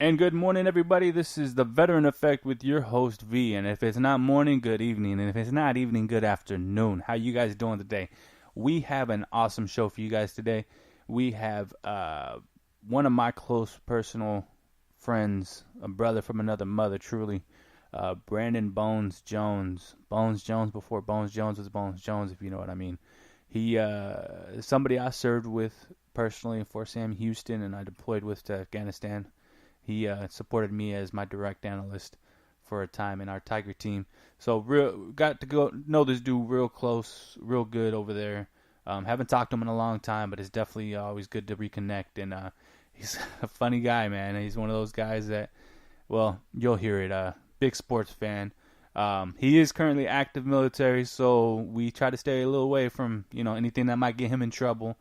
And good morning, everybody. This is the Veteran Effect with your host V. And if it's not morning, good evening. And if it's not evening, good afternoon. How you guys doing today? We have an awesome show for you guys today. We have one of my close personal friends, a brother from another mother, truly, Brandon Bones Jones. Bones Jones before Bones Jones was Bones Jones, if you know what I mean. He somebody I served with personally for Sam Houston, and I deployed with to Afghanistan. He supported me as my direct analyst for a time in our Tiger team. So got to go know this dude real close, real good over there. Haven't talked to him in a long time, but it's definitely always good to reconnect. And he's a funny guy, man. He's one of those guys that, well, you'll hear it. Big sports fan. He is currently active military, so we try to stay a little away from anything that might get him in trouble.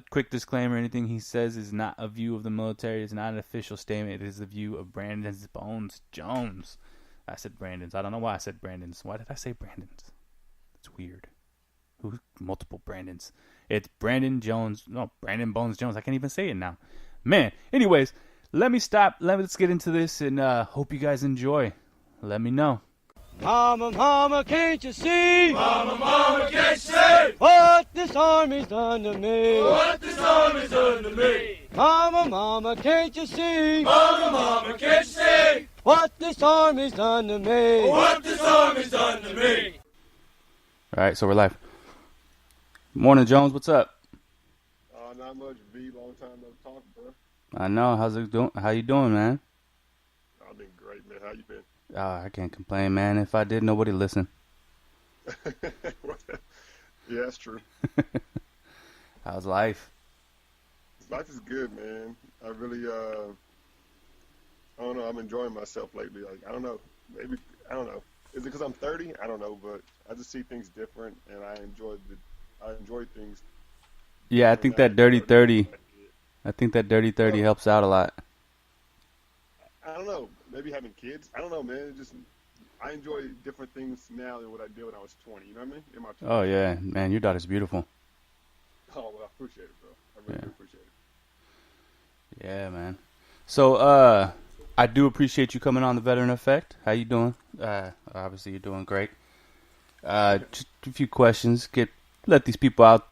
Quick disclaimer, anything he says is not a view of the military. It's not an official statement. It is the view of Brandon's Bones Jones. I said Brandon's. I don't know why I said Brandon's. Why did I say Brandon's? It's weird. Who? Multiple Brandons. It's Brandon Jones. No, Brandon Bones Jones. I can't even say it now. Man. Anyways, let me stop. Let's get into this and hope you guys enjoy. Let me know. Mama, mama, can't you see? Mama, mama, can't you see? What this army's done to me? What this army's done to me? Mama, mama, can't you see? Mama, mama, can't you see? What this army's done to me? What this army's done to me? All right, so we're live. Morning, Jones. What's up? Not much, V. Long time no talk, bro. I know. How's it doing? How you doing, man? I've been great, man. How you been? I can't complain, man. If I did, nobody listen. Yeah, that's true. How's life? Life is good, man. I really, I don't know. I'm enjoying myself lately. Like, I don't know. Maybe, I don't know. Is it because I'm 30? I don't know, but I just see things different, and I enjoy things. Yeah, I think that dirty 30. I think that dirty 30 helps out a lot. I don't know. Maybe having kids. I don't know, man. I enjoy different things now than what I did when I was 20. You know what I mean? In my 20s. Oh yeah, man, your daughter's beautiful. Oh, well, I appreciate it, bro. I really do appreciate it. Yeah, man. So, I do appreciate you coming on the Veteran Effect. How you doing? Obviously you're doing great. Just a few questions. Let these people out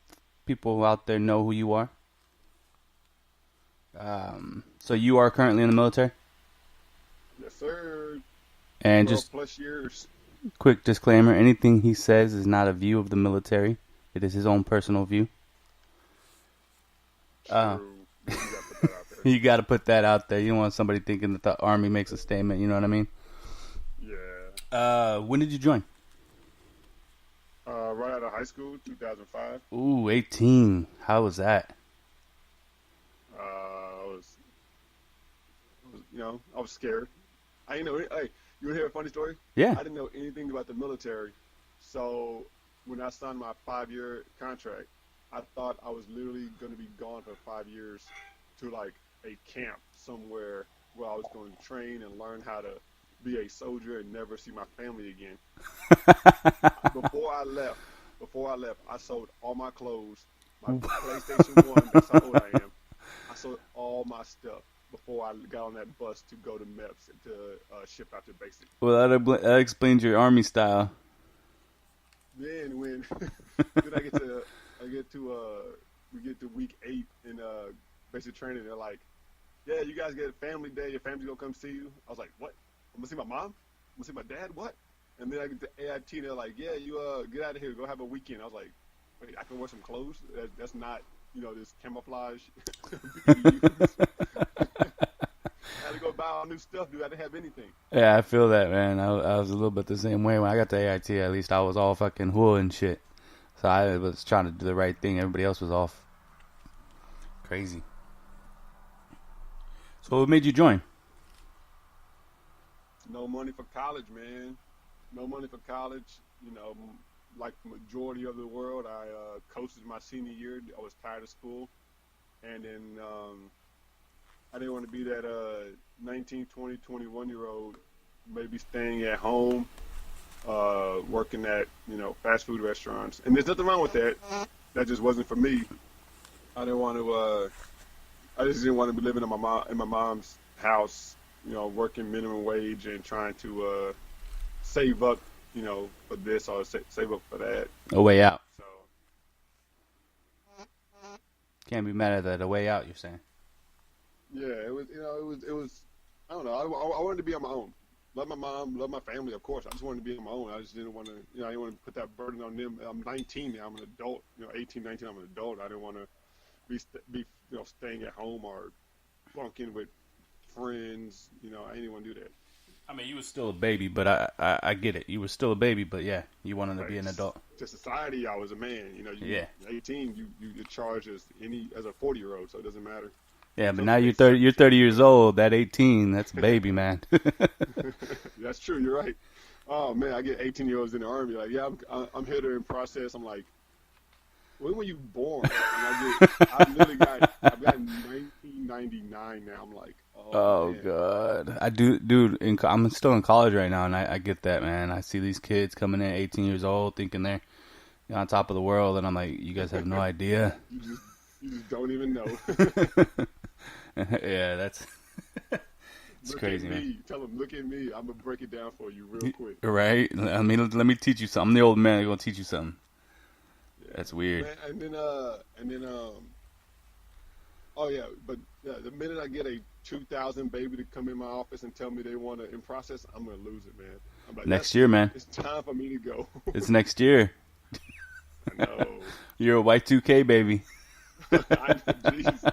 there know who you are. So you are currently in the military? Yes, sir. And 12 just plus years. quick disclaimer, anything he says is not a view of the military. It is his own personal view. True. You got to put that out there. You don't want somebody thinking that the Army makes a statement. You know what I mean? Yeah. When did you join? Right out of high school, 2005. Ooh, 18. How was that? I was scared. I didn't know. Hey, you want to hear a funny story? Yeah. I didn't know anything about the military. So when I signed my 5-year contract, I thought I was literally going to be gone for 5 years to like a camp somewhere where I was going to train and learn how to be a soldier and never see my family again. Before I left, I sold all my clothes, my PlayStation 1, that's how old I am. I sold all my stuff before I got on that bus to go to MEPS to ship out to basic. Well, that explains your Army style. Then when we get to week 8 in basic training, they're like, yeah, you guys get a family day, your family's gonna come see you. I was like, what? I'm gonna see my mom? I'm gonna see my dad? What? And then I get to AIT and they're like, yeah, you get out of here, go have a weekend. I was like, wait, I can wear some clothes? That's not, this camouflage. I had to go buy all new stuff, dude. I didn't have anything. Yeah, I feel that, man. I was a little bit the same way. When I got to AIT, at least I was all fucking hood and shit. So I was trying to do the right thing. Everybody else was off. Crazy. So what made you join? No money for college, man. No money for college. Like the majority of the world, I coasted my senior year. I was tired of school. And then I didn't want to be that 19, 20, 21-year-old maybe staying at home, working at, fast food restaurants. And there's nothing wrong with that. That just wasn't for me. I just didn't want to be living in my mom's house, working minimum wage and trying to save up, for this or save up for that. A way out. So Can't be mad at that. A way out, you're saying. yeah, it was. I don't know. I wanted to be on my own. Love my mom, love my family, of course. I just wanted to be on my own. I just didn't want to, I didn't want to put that burden on them. I'm 19 now. I'm an adult. 18, 19. I'm an adult. I didn't want to be staying at home or bunking with friends. I didn't want to do that. I mean, you were still a baby, but I get it. You were still a baby, but yeah, you wanted to be an adult. To society, I was a man. Yeah. 18, you're charged as a 40-year-old, so it doesn't matter. Yeah, but now you're 30. You're 30 years old. That 18, that's a baby, man. That's true. You're right. Oh man, I get 18-year-olds in the army. Like, yeah, I'm here to process. I'm like, when were you born? And I've got 1999 now. I'm like, oh man. God, dude. I'm still in college right now, and I get that, man. I see these kids coming in 18 years old, thinking they're on top of the world, and I'm like, you guys have no idea. You just don't even know. Yeah, that's it's Look crazy, at me. man. Tell them, look at me. I'm gonna break it down for you real quick. Right? I mean, let me teach you something. I'm the old man. I'm gonna teach you something. Yeah. That's weird. Man, oh yeah, but the minute I get a 2000 baby to come in my office and tell me they want to in process, I'm gonna lose it, man. I'm like, Next year, man. It's time for me to go. It's next year. I know. You're a Y2K baby. Jesus.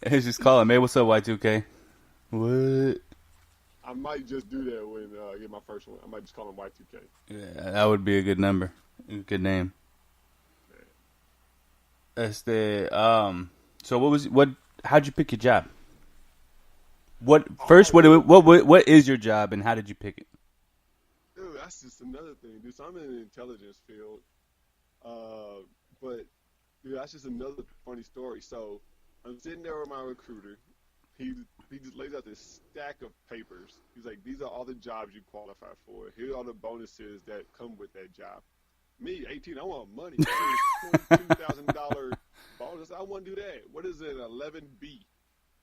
It's just calling, man. What's up, Y2K? What? I might just do that when I get my first one. I might just call him Y2K. Yeah, that would be a good number. A good name. That's the So how'd you pick your job? What is your job and how did you pick it? Dude, that's just another thing, dude. So I'm in the intelligence field, but dude, that's just another funny story. So I'm sitting there with my recruiter. He just lays out this stack of papers. He's like, these are all the jobs you qualify for. Here are all the bonuses that come with that job. Me, 18, I want money. $22,000 bonus. I want to do that. What is it, 11B?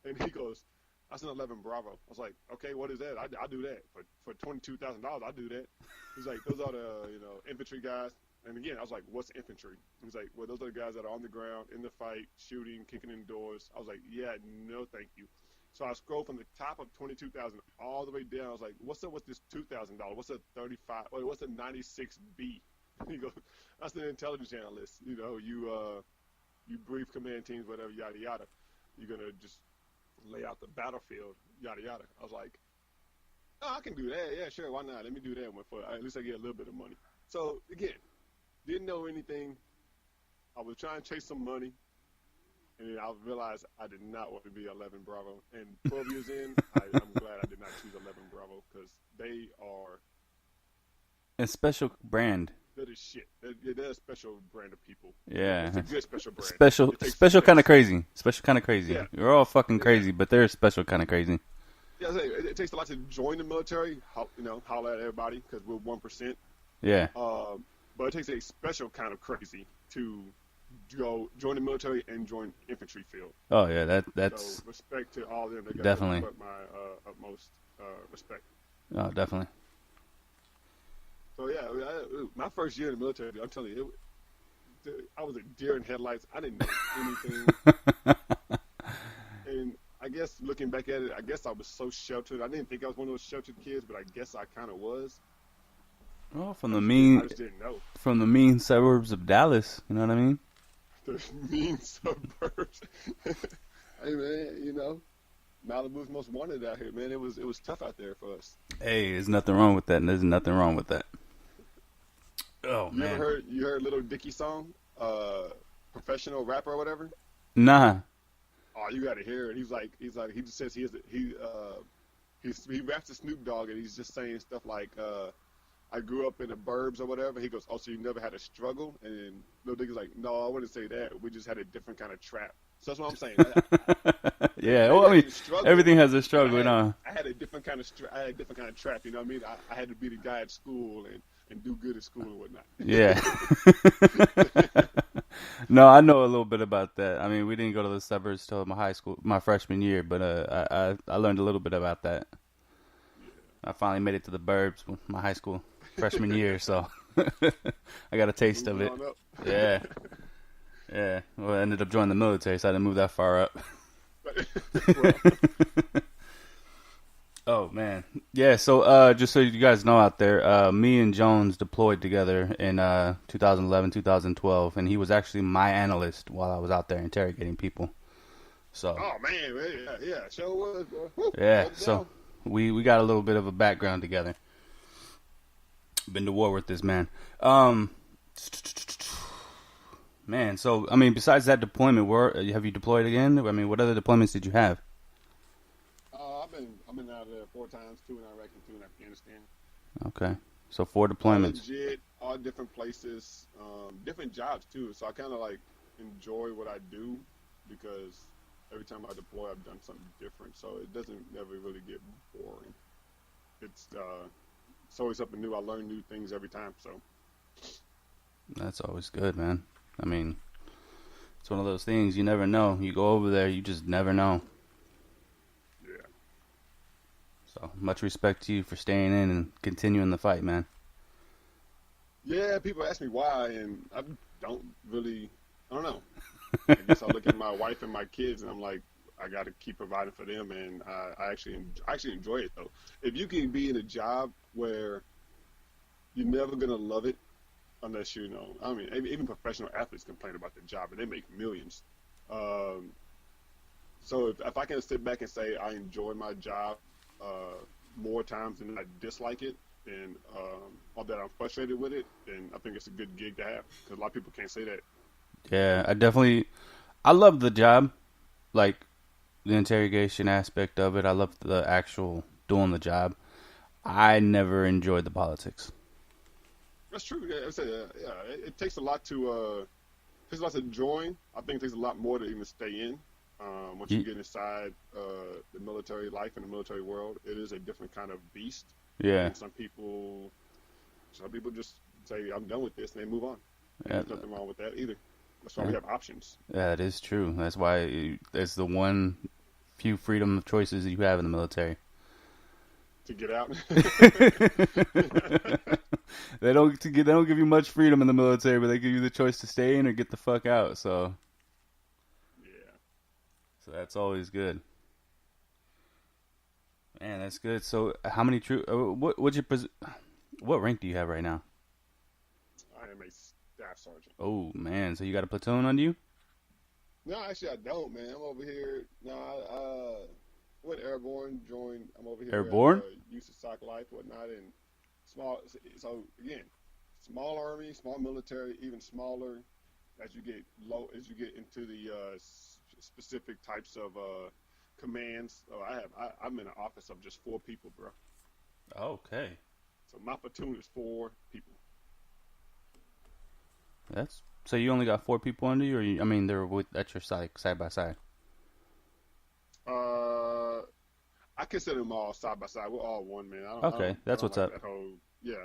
And he goes, that's an 11 Bravo. I was like, okay, what is that? I do that. For $22,000, I do that. He's like, those are the infantry guys. And again, I was like, what's infantry? He's like, well, those are the guys that are on the ground, in the fight, shooting, kicking in doors. I was like, yeah, no, thank you. So I scrolled from the top of 22,000 all the way down. I was like, what's up with this $2,000? What's a 35? What's a 96B? He goes, that's an intelligence analyst. You brief command teams, whatever, yada yada. You're gonna just lay out the battlefield, yada yada. I was like, oh, I can do that. Yeah, sure, why not? Let me do that one for at least I get a little bit of money. So again, didn't know anything. I was trying to chase some money, and then I realized I did not want to be 11 Bravo. And 12 years in, I'm glad I did not choose 11 Bravo because they are A special brand. They're the shit. They're a special brand of people. Yeah. It's a good special brand. Special kind of crazy. Special kind of crazy. Yeah. You're all fucking crazy, but they're special kind of crazy. Yeah, it takes a lot to join the military. Holler at everybody because we're 1%. Yeah. But it takes a special kind of crazy to go join the military and join infantry field. Oh yeah, that's. So respect to all of them. They got definitely my utmost respect. Oh, definitely. So yeah, my first year in the military, I'm telling you, I was a deer in headlights. I didn't know anything. And I guess looking back at it, I guess I was so sheltered. I didn't think I was one of those sheltered kids, but I guess I kind of was. Well, I just didn't know. From the mean suburbs of Dallas, you know what I mean? The mean suburbs. Hey man, Malibu's most wanted out here, man. It was tough out there for us. Hey, there's nothing wrong with that. There's nothing wrong with that. Oh man. You heard Little Dicky song? Professional rapper or whatever? Nah. Oh, you gotta hear it. He just says he raps to Snoop Dogg and he's just saying stuff like I grew up in the burbs or whatever. He goes, oh, so you never had a struggle? And Lil Dicky's like, no, I wouldn't say that. We just had a different kind of trap. So that's what I'm saying. Yeah, well, I mean, everything has a struggle, I had a different kind of trap. You know what I mean? I had to be the guy at school and do good at school and whatnot. Yeah. No, I know a little bit about that. I mean, we didn't go to the suburbs till my freshman year, but I learned a little bit about that. I finally made it to the burbs with my high school freshman year, so I got a taste of it. Moving on up. Yeah, yeah. Well, I ended up joining the military, so I didn't move that far up. Well, Oh man, yeah. So just so you guys know out there, me and Jones deployed together in 2011, 2012, and he was actually my analyst while I was out there interrogating people. So oh man, yeah, sure was. Bro. Woo, yeah, let it so down. we got a little bit of a background together. Been to war with this man. Man, so I mean, besides that deployment, where have you deployed again? I mean, what other deployments did you have? I've been out there 4 times, 2 in Iraq and 2 in Afghanistan. Okay, so 4 All deployments. legit, all different places, different jobs too. So I kind of like enjoy what I do because every time I deploy, I've done something different. So it doesn't never really get boring. It's always something new. I learn new things every time. So That's always good, man. I mean, it's one of those things you never know. You go over there, you just never know. yeah, So much respect to you for staying in and continuing the fight, man. yeah. People ask me why, and I don't really. I don't know. I guess I look at my wife and my kids, and I'm like, I got to keep providing for them, and I actually enjoy it though. If you can be in a job where you're never gonna love it, unless you know, I mean, even professional athletes complain about the job, and they make millions. Um, so if I can sit back and say I enjoy my job more times than I dislike it, and or that I'm frustrated with it, then I think it's a good gig to have because a lot of people can't say that. Yeah, I love the job, like the interrogation aspect of it. I love the actual doing the job. I never enjoyed the politics. That's true. Yeah, it takes a lot to join. I think it takes a lot more to even stay in. Once you get inside the military life and the military world, it is a different kind of beast. Yeah, And some people just say, "I'm done with this," and they move on. And yeah, there's nothing wrong with that either. That's why we have options that is true. That's why it's the one few freedom of choices you have in the military. to get out. They don't give you much freedom in the military, but they give you the choice to stay in or get the fuck out. So Yeah. that's always good. Man, that's good. So how many troops? What rank do you have right now? I am a staff sergeant. Oh man, so you got a platoon under you? No, actually, I don't, man. I'm over here. No, I went airborne. I'm over here. Airborne? Use of SOC life, whatnot, and small. So again, small army, small military, even smaller as you get into the specific types of commands. So I'm in an office of just 4 people, bro. Okay, So my platoon is 4 people. so you only got 4 people under you, or I mean they're at your side by side. I consider them all side by side. We're all one, man. Okay, that's what's up. I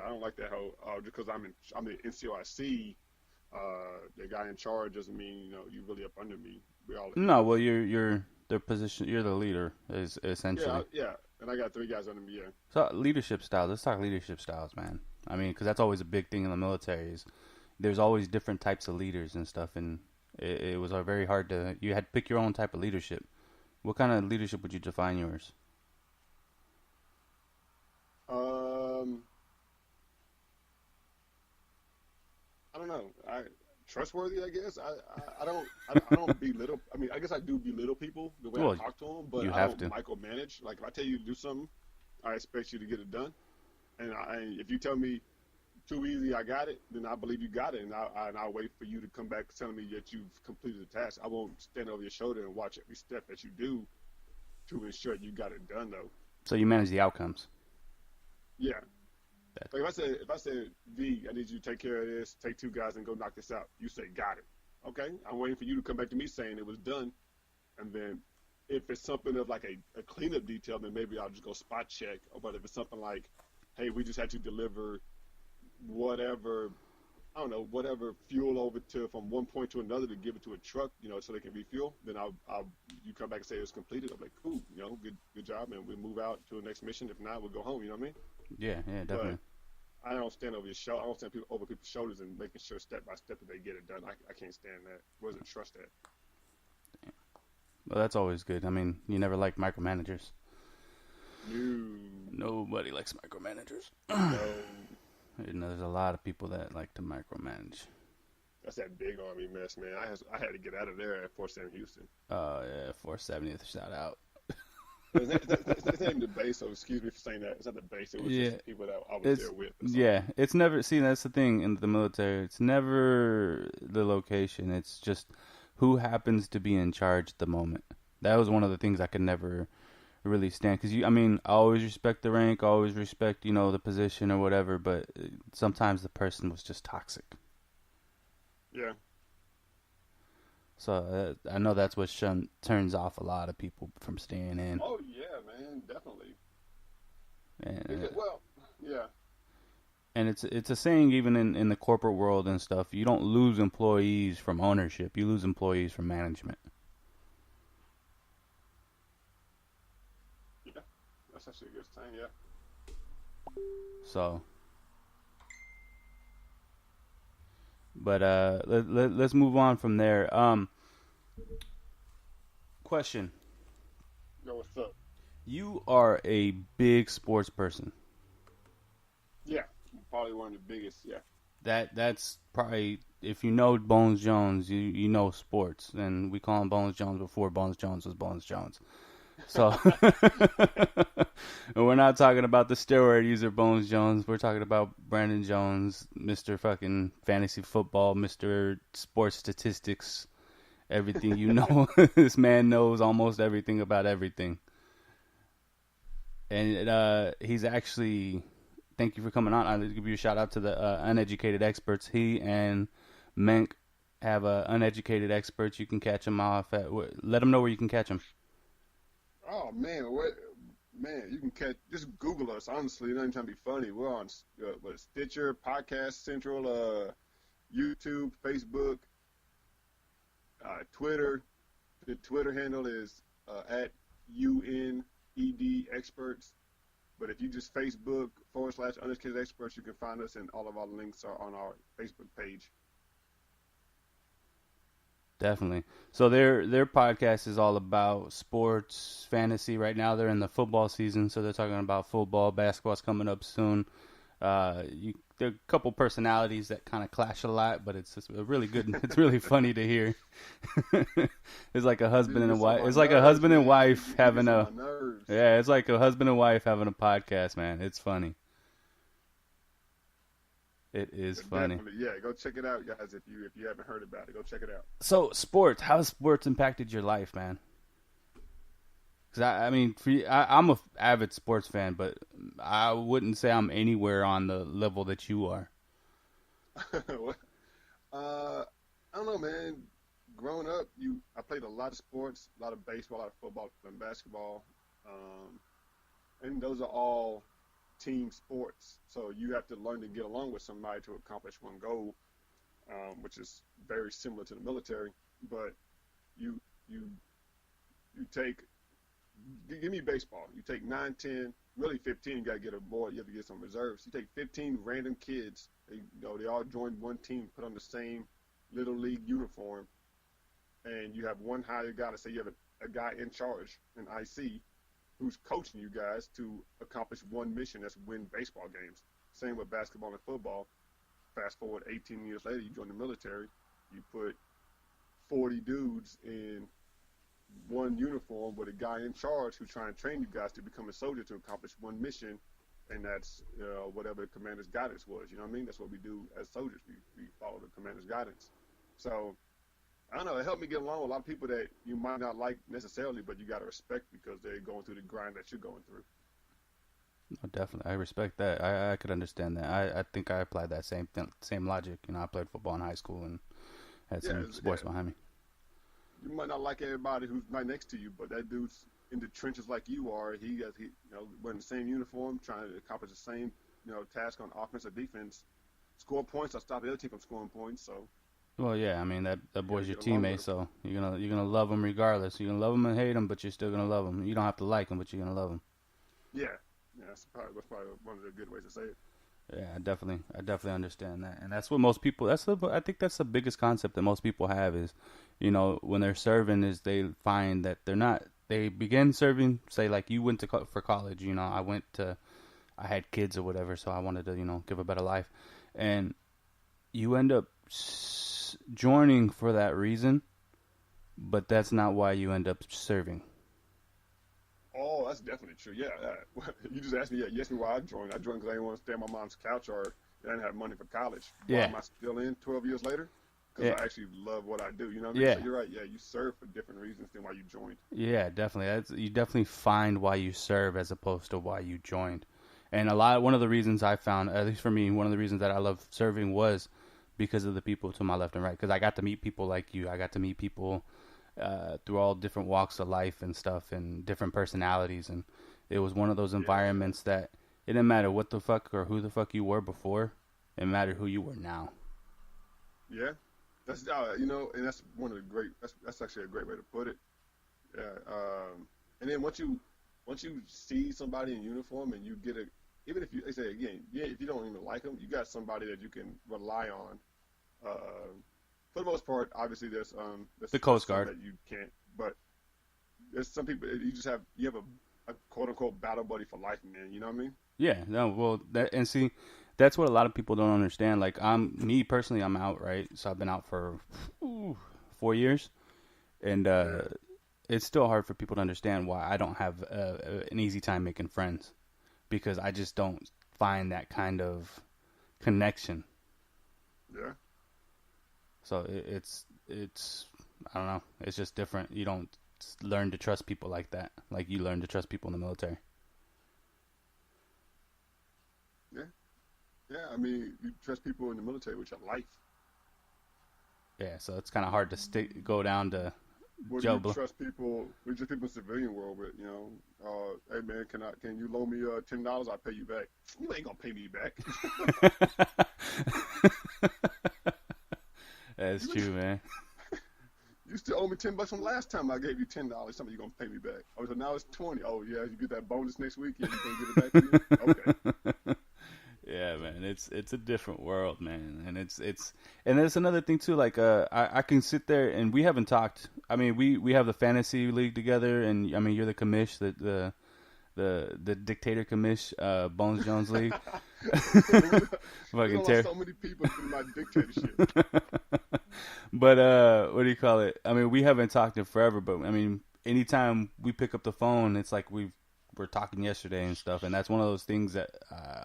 don't like that whole. Because I'm the NCOIC. The guy in charge doesn't mean you really up under me. We all. No, well you're their position. You're the leader, is essentially. Yeah. And I got 3 guys under me. Yeah. So leadership styles. Let's talk leadership styles, man. I mean, because that's always a big thing in the military. Is there's always different types of leaders and stuff, and it was very hard to. You had to pick your own type of leadership. What kind of leadership would you define yours? I don't know. Trustworthy, I guess. I don't belittle. I mean, I guess I do belittle people the way I talk to them, but you I have don't to micromanage. Like if I tell you to do something, I expect you to get it done. And if you tell me too easy, I got it, then I believe you got it, and I'll wait for you to come back telling me that you've completed the task. I won't stand over your shoulder and watch every step that you do to ensure you got it done, though. So you manage the outcomes. Yeah. Like if I said, V, I need you to take care of this, take 2 guys and go knock this out. You say, got it. Okay, I'm waiting for you to come back to me saying it was done. And then if it's something of like a cleanup detail, then maybe I'll just go spot check. But if it's something like, hey, we just had to deliver whatever, I don't know, whatever fuel over to from one point to another to give it to a truck, so they can refuel. Then you come back and say it's completed. I'm like, cool, good job, and we'll move out to the next mission. If not, we'll go home. You know what I mean? Yeah, definitely. But I don't stand over your shoulder. I don't stand over people's shoulders and making sure step by step that they get it done. I can't stand that. Where's the trust at? Well, that's always good. I mean, you never like micromanagers. No. Nobody likes micromanagers. No. There's a lot of people that like to micromanage. That's that big army mess, man. I had to get out of there at Fort Sam Houston. Oh, yeah, 470th, shout out. It's not even the base, so excuse me for saying that. It's not the base. It was just the people that I was there with. Yeah, it's never, see, that's the thing in the military. It's never the location. It's just who happens to be in charge at the moment. That was one of the things I could never really stand. Because, I always respect the rank, always respect, the position or whatever, but sometimes the person was just toxic. Yeah. So I know that's what turns off a lot of people from staying in. Oh, yeah, man, definitely. And, yeah. And it's a saying even in the corporate world and stuff, you don't lose employees from ownership, you lose employees from management. Yeah, that's actually a good saying, yeah. So, but let's move on from there. Question. Yo, what's up? You are a big sports person. Yeah, probably one of the biggest, yeah. That's probably, if you know Bones Jones, you know sports, and we call him Bones Jones before Bones Jones was Bones Jones. So, and we're not talking about the steroid user Bones Jones. We're talking about Brandon Jones, Mr. fucking fantasy football, Mr. sports statistics, everything you know. This man knows almost everything about everything. And he's actually, thank you for coming on. I'll give you a shout out to the UnEducated Experts. He and Menk have UnEducated Experts. You can catch them off at, let them know where you can catch them. Oh, man, you can just Google us, honestly. Not even trying to be funny. We're on Stitcher, Podcast Central, YouTube, Facebook, Twitter. The Twitter handle is at UnEd Experts. But if you just Facebook /Uneducated Experts, you can find us, and all of our links are on our Facebook page. Definitely. So their podcast is all about sports, fantasy. Right now they're in the football season, so they're talking about football. Basketball's coming up soon. There are a couple personalities that kind of clash a lot, but it's just really good. It's really funny to hear. It's like a husband and a wife. It's like a husband and wife having a. Yeah, it's like a husband and wife having a podcast, man. It's funny. It is funny. Definitely, yeah. Go check it out, guys. If you haven't heard about it, go check it out. So, sports. How has sports impacted your life, man? Because I'm a avid sports fan, but I wouldn't say I'm anywhere on the level that you are. I don't know, man. Growing up, I played a lot of sports, a lot of baseball, a lot of football, and basketball, and those are all team sports. So you have to learn to get along with somebody to accomplish one goal, which is very similar to the military. But you take, give me baseball. You take 9, 10, really 15. You got to get a board. You have to get some reserves. You take 15 random kids. They all joined one team, put on the same little league uniform, and you have one hired guy. To say you have a guy in charge, an IC, who's coaching you guys to accomplish one mission, that's win baseball games. Same with basketball and football. Fast forward 18 years later, you join the military, you put 40 dudes in one uniform with a guy in charge who's trying to train you guys to become a soldier to accomplish one mission, and that's whatever the commander's guidance was. You know what I mean? That's what we do as soldiers. We follow the commander's guidance. So I don't know, it helped me get along with a lot of people that you might not like necessarily, but you got to respect because they're going through the grind that you're going through. No, definitely. I respect that. I could understand that. I think I applied that same logic. I played football in high school and had some sports behind me. You might not like everybody who's right next to you, but that dude's in the trenches like you are. He wearing the same uniform, trying to accomplish the same, task on offense or defense. score points. I stop the other team from scoring points. So Well, yeah, I mean that you boy's gotta your get along with teammate, him. so you're gonna love him regardless. You're gonna love him and hate him, but you're still gonna love him. You don't have to like him, but you're gonna love him. Yeah, yeah. That's probably one of the good ways to say it. Yeah, I definitely understand that, and that's what most people. I think that's the biggest concept that most people have is, when they're serving, is they find that they're not. They begin serving, say like you went to for college. I had kids or whatever, so I wanted to give a better life, and you end up joining for that reason, but that's not why you end up serving. Oh, that's definitely true. Yeah, you just asked me. Yeah, you asked me why I joined. I joined because I didn't want to stay on my mom's couch or I didn't have money for college. Why Yeah. am I still in 12 years later? Because Yeah. I actually love what I do. You know what I mean? Yeah. So you're right. Yeah, you serve for different reasons than why you joined. Yeah, definitely. You definitely find why you serve as opposed to why you joined. And one of the reasons I found, at least for me, one of the reasons that I love serving was because of the people to my left and right. Because I got to meet people like you. I got to meet people through all different walks of life and stuff, and different personalities. And it was one of those environments that it didn't matter what the fuck or who the fuck you were before. It mattered who you were now. Yeah, that's and that's one of the great. That's actually a great way to put it. Yeah, and then once you see somebody in uniform and you get a, even if they say again, yeah, if you don't even like them, you got somebody that you can rely on. For the most part, obviously there's The Coast some Guard. that you can't, but there's some people you have a quote unquote battle buddy for life, man. You know what I mean? Yeah, no, well, see, that's what a lot of people don't understand. Like, me personally, I'm out, right? So I've been out for 4 years, and it's still hard for people to understand why I don't have an easy time making friends, because I just don't find that kind of connection. Yeah. So it's I don't know, it's just different. You don't learn to trust people like that, like you learn to trust people in the military. Yeah, I mean, you trust people in the military with your life. Yeah, so it's kind of hard to go down to What do you trust people? We just people in the civilian world with, hey man, can you loan me $10? I'll pay you back. You ain't gonna pay me back. That's true, man. You still owe me $10 from last time I gave you $10. Something you gonna pay me back? Oh, so now it's 20. Oh yeah, you get that bonus next week. Yeah, you gonna give it back to me? Okay. Yeah, man, it's a different world, man, and and there's another thing too. Like, I can sit there and we haven't talked. I mean, we have the fantasy league together, and I mean, you're the commish, the dictator commish, Bones Jones league. Fucking so many people in my dictatorship. But what do you call it? I mean, we haven't talked in forever, but I mean, anytime we pick up the phone, it's like we're talking yesterday and stuff, and that's one of those things that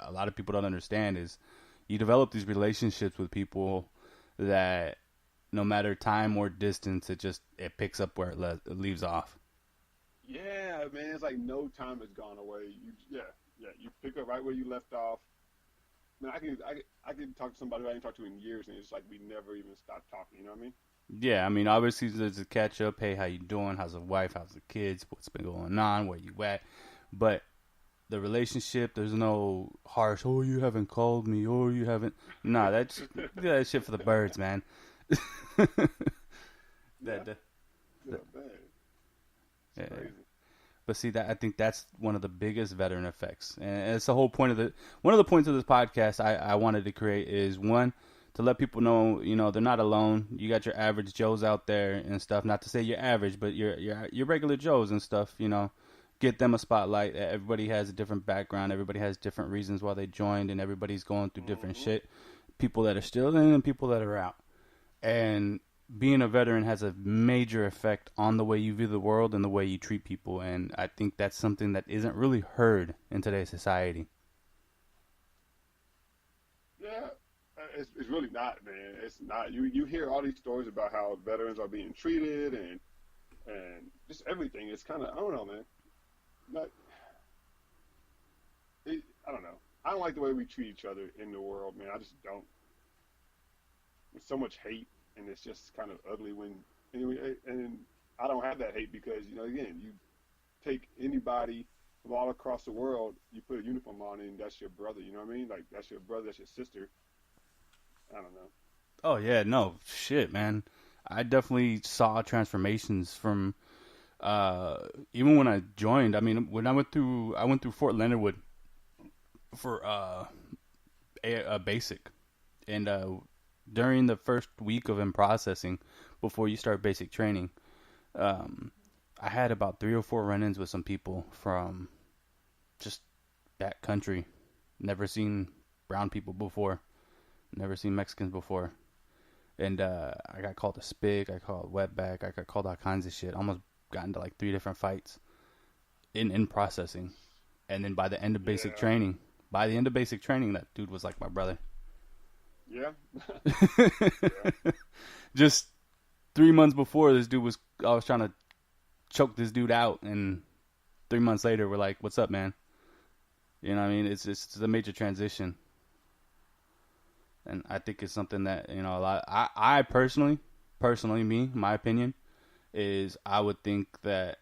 a lot of people don't understand is you develop these relationships with people that no matter time or distance, it picks up where it leaves off. Yeah, man, it's like no time has gone away. You pick up right where you left off. Man, I can talk to somebody who I ain't talked to in years, and it's like we never even stopped talking. You know what I mean? Yeah, I mean, obviously there's a catch up. Hey, how you doing? How's the wife? How's the kids? What's been going on? Where you at? But the relationship, there's no harsh, oh, you haven't called me, or you haven't. Nah, that's that shit for the birds, man. Man. Yeah. Crazy. But see, I think that's one of the biggest veteran effects, and it's the whole point of one of the points of this podcast I wanted to create is one, to let people know, they're not alone. You got your average Joes out there and stuff. Not to say you're average, but your regular Joes and stuff. Get them a spotlight. Everybody has a different background. Everybody has different reasons why they joined, and everybody's going through different shit. People that are still in and people that are out. And being a veteran has a major effect on the way you view the world and the way you treat people. And I think that's something that isn't really heard in today's society. Yeah, it's really not, man. It's not. You hear all these stories about how veterans are being treated and just everything. It's kind of, I don't know, man. I don't know. I don't like the way we treat each other in the world, man. I just don't. There's so much hate, and it's just kind of ugly and I don't have that hate because, again, you take anybody from all across the world, you put a uniform on, and that's your brother, you know what I mean? Like, that's your brother, that's your sister. I don't know. Oh yeah, no shit, man. I definitely saw transformations from even when I joined. I mean, when I went through Fort Leonard Wood for a basic, and during the first week of in processing, before you start basic training, um, I had about 3 or 4 run-ins with some people from just that country. Never seen brown people before. Never seen Mexicans before. And I got called a spig. I called wetback. I got called all kinds of shit. Almost got into like 3 different fights in processing. And then by the end of basic Yeah. training, that dude was like my brother. Yeah. Just 3 months before, I was trying to choke this dude out, and 3 months later, we're like, "What's up, man?" You know what I mean? It's a major transition, and I think it's something that a lot. I personally, my opinion is I would think that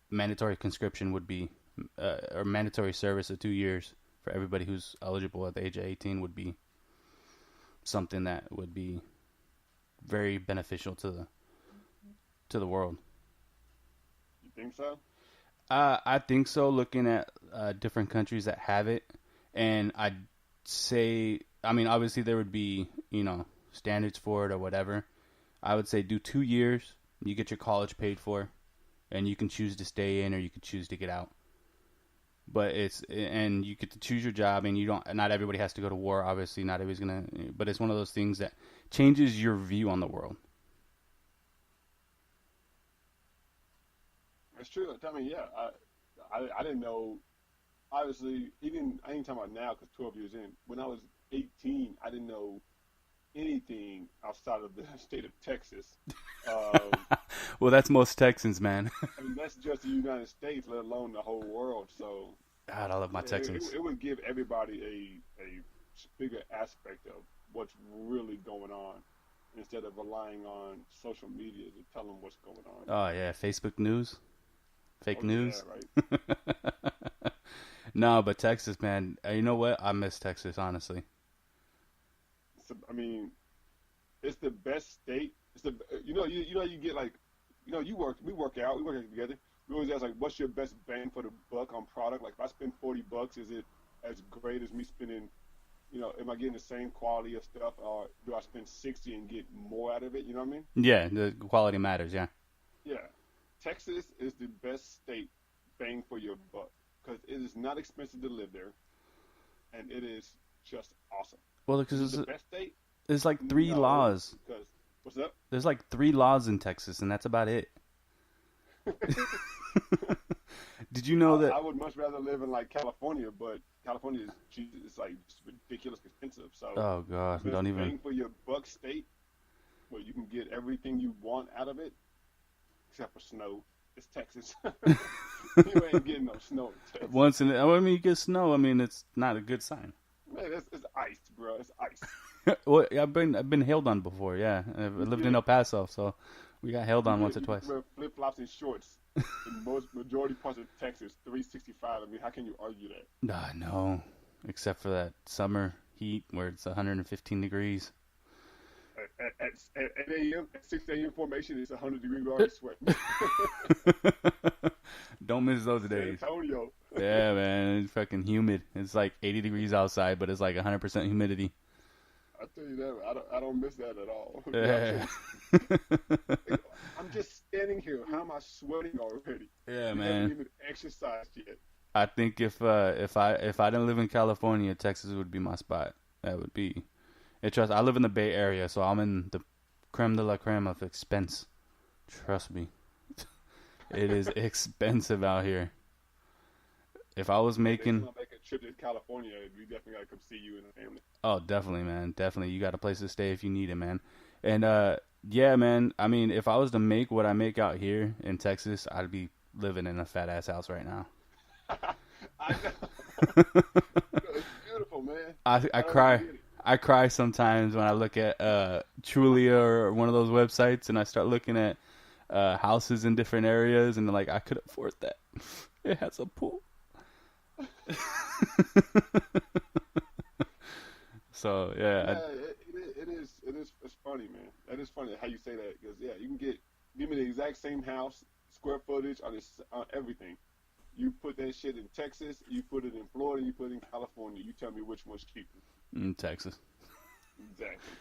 mandatory conscription would be, or mandatory service of 2 years for everybody who's eligible at the age of 18 would be something that would be very beneficial to the world. You think so? I think so. Looking at different countries that have it, and I'd say, I mean, obviously there would be standards for it or whatever. I would say do 2 years. You get your college paid for, and you can choose to stay in or you can choose to get out. But and you get to choose your job, and not everybody has to go to war. Obviously, not everybody's gonna. But it's one of those things that changes your view on the world. It's true. I mean, yeah. I didn't know. Obviously, I ain't talking about now because 12 years in. When I was 18, I didn't know anything outside of the state of Texas. Well, that's most Texans, man. I mean, that's just the United States, let alone the whole world. So, God, I love my Texans. it would give everybody a bigger aspect of what's really going on instead of relying on social media to tell them what's going on. Oh yeah, Facebook news, fake news. Yeah, right. No, but Texas, man. You know what? I miss Texas, honestly. I mean, it's the best state. It's the you get like we work out together. We always ask like, what's your best bang for the buck on product? Like, if I spend $40, is it as great as me spending? Am I getting the same quality of stuff, or do I spend 60 and get more out of it? You know what I mean? Yeah, the quality matters. Yeah. Yeah, Texas is the best state bang for your buck because it is not expensive to live there, and it is just awesome. Well, because Is it the best state? there's like 3 No, laws. because what's up? There's like 3 laws in Texas, and that's about it. Did you know that? I would much rather live in like California, but California is it's like just ridiculously expensive. So Oh God, best don't even. bang for your buck state where you can get everything you want out of it, except for snow. It's Texas. You ain't getting no snow in Texas. I mean, you get snow. I mean, it's not a good sign. Man, it's ice, bro. It's ice. Well, I've been hailed on before. Yeah, I've lived in El Paso, so we got hailed on once or twice. Wear flip flops and shorts in majority parts of Texas, 365. I mean, how can you argue that? No, except for that summer heat where it's 115 degrees. At 8 a.m., at 6 a.m. formation, it's 100 degrees already sweating. Don't miss those San days. Antonio. Yeah, man, it's fucking humid. It's like 80 degrees outside, but it's like 100% humidity. I tell you that, I don't miss that at all. Yeah. I'm just standing here. How am I sweating already? Yeah, I man. haven't even exercised yet. I think if I didn't live in California, Texas would be my spot. That would be. I live in the Bay Area, so I'm in the creme de la creme of expense. Trust me, it is expensive out here. If I was making, Next time I make a trip to California, we definitely gotta come see you and the family. oh, definitely, man, definitely, you got a place to stay if you need it, man. And yeah, man. I mean, if I was to make what I make out here in Texas, I'd be living in a fat ass house right now. I know. It's beautiful, man. I don't cry. get it. I cry sometimes when I look at Trulia or one of those websites, and I start looking at houses in different areas, and like I could afford that. It has a pool. So Yeah, yeah, it's funny, man. That is funny how you say that because yeah, you can give me the exact same house, square footage on everything. You put that shit in Texas, you put it in Florida, you put it in California. You tell me which one's cheaper. in Texas, Exactly.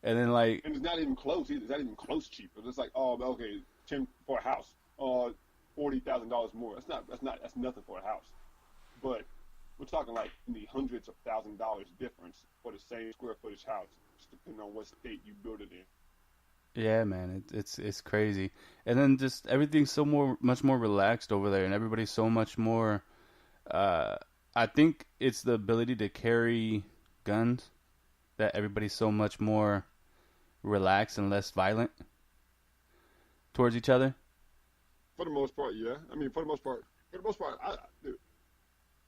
and then like And it's not even close either. It's not even close cheaper. It's like, oh, okay, 10 for a house, $40,000 more. That's nothing for a house. But we're talking like in the hundreds of $1,000s difference for the same square footage house, just depending on what state you build it in. yeah, man, it's crazy. And then just everything's so much more relaxed over there, and everybody's so much more. Uh, I think it's the ability to carry guns that everybody's so much more relaxed and less violent towards each other. For the most part, yeah. I mean, dude,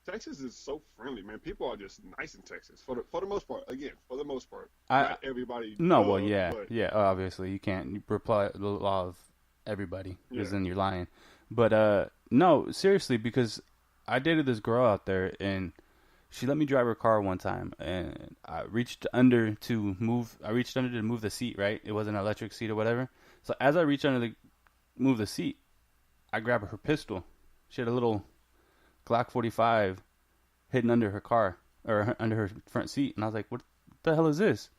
Texas is so friendly, man. People are just nice in Texas. For the most part, again, for the most part, not everybody. No, does, well, yeah, but, yeah. Obviously, you can't reply the law of everybody because yeah. then you're lying. But no, seriously, because I dated this girl out there, and she let me drive her car one time, and I reached under to move. I reached under to move the seat. Right, it was an electric seat or whatever. So as I reached under to move the seat, I grabbed her pistol. She had a little Glock 45 hidden under her car or under her front seat, and I was like, "What the hell is this?"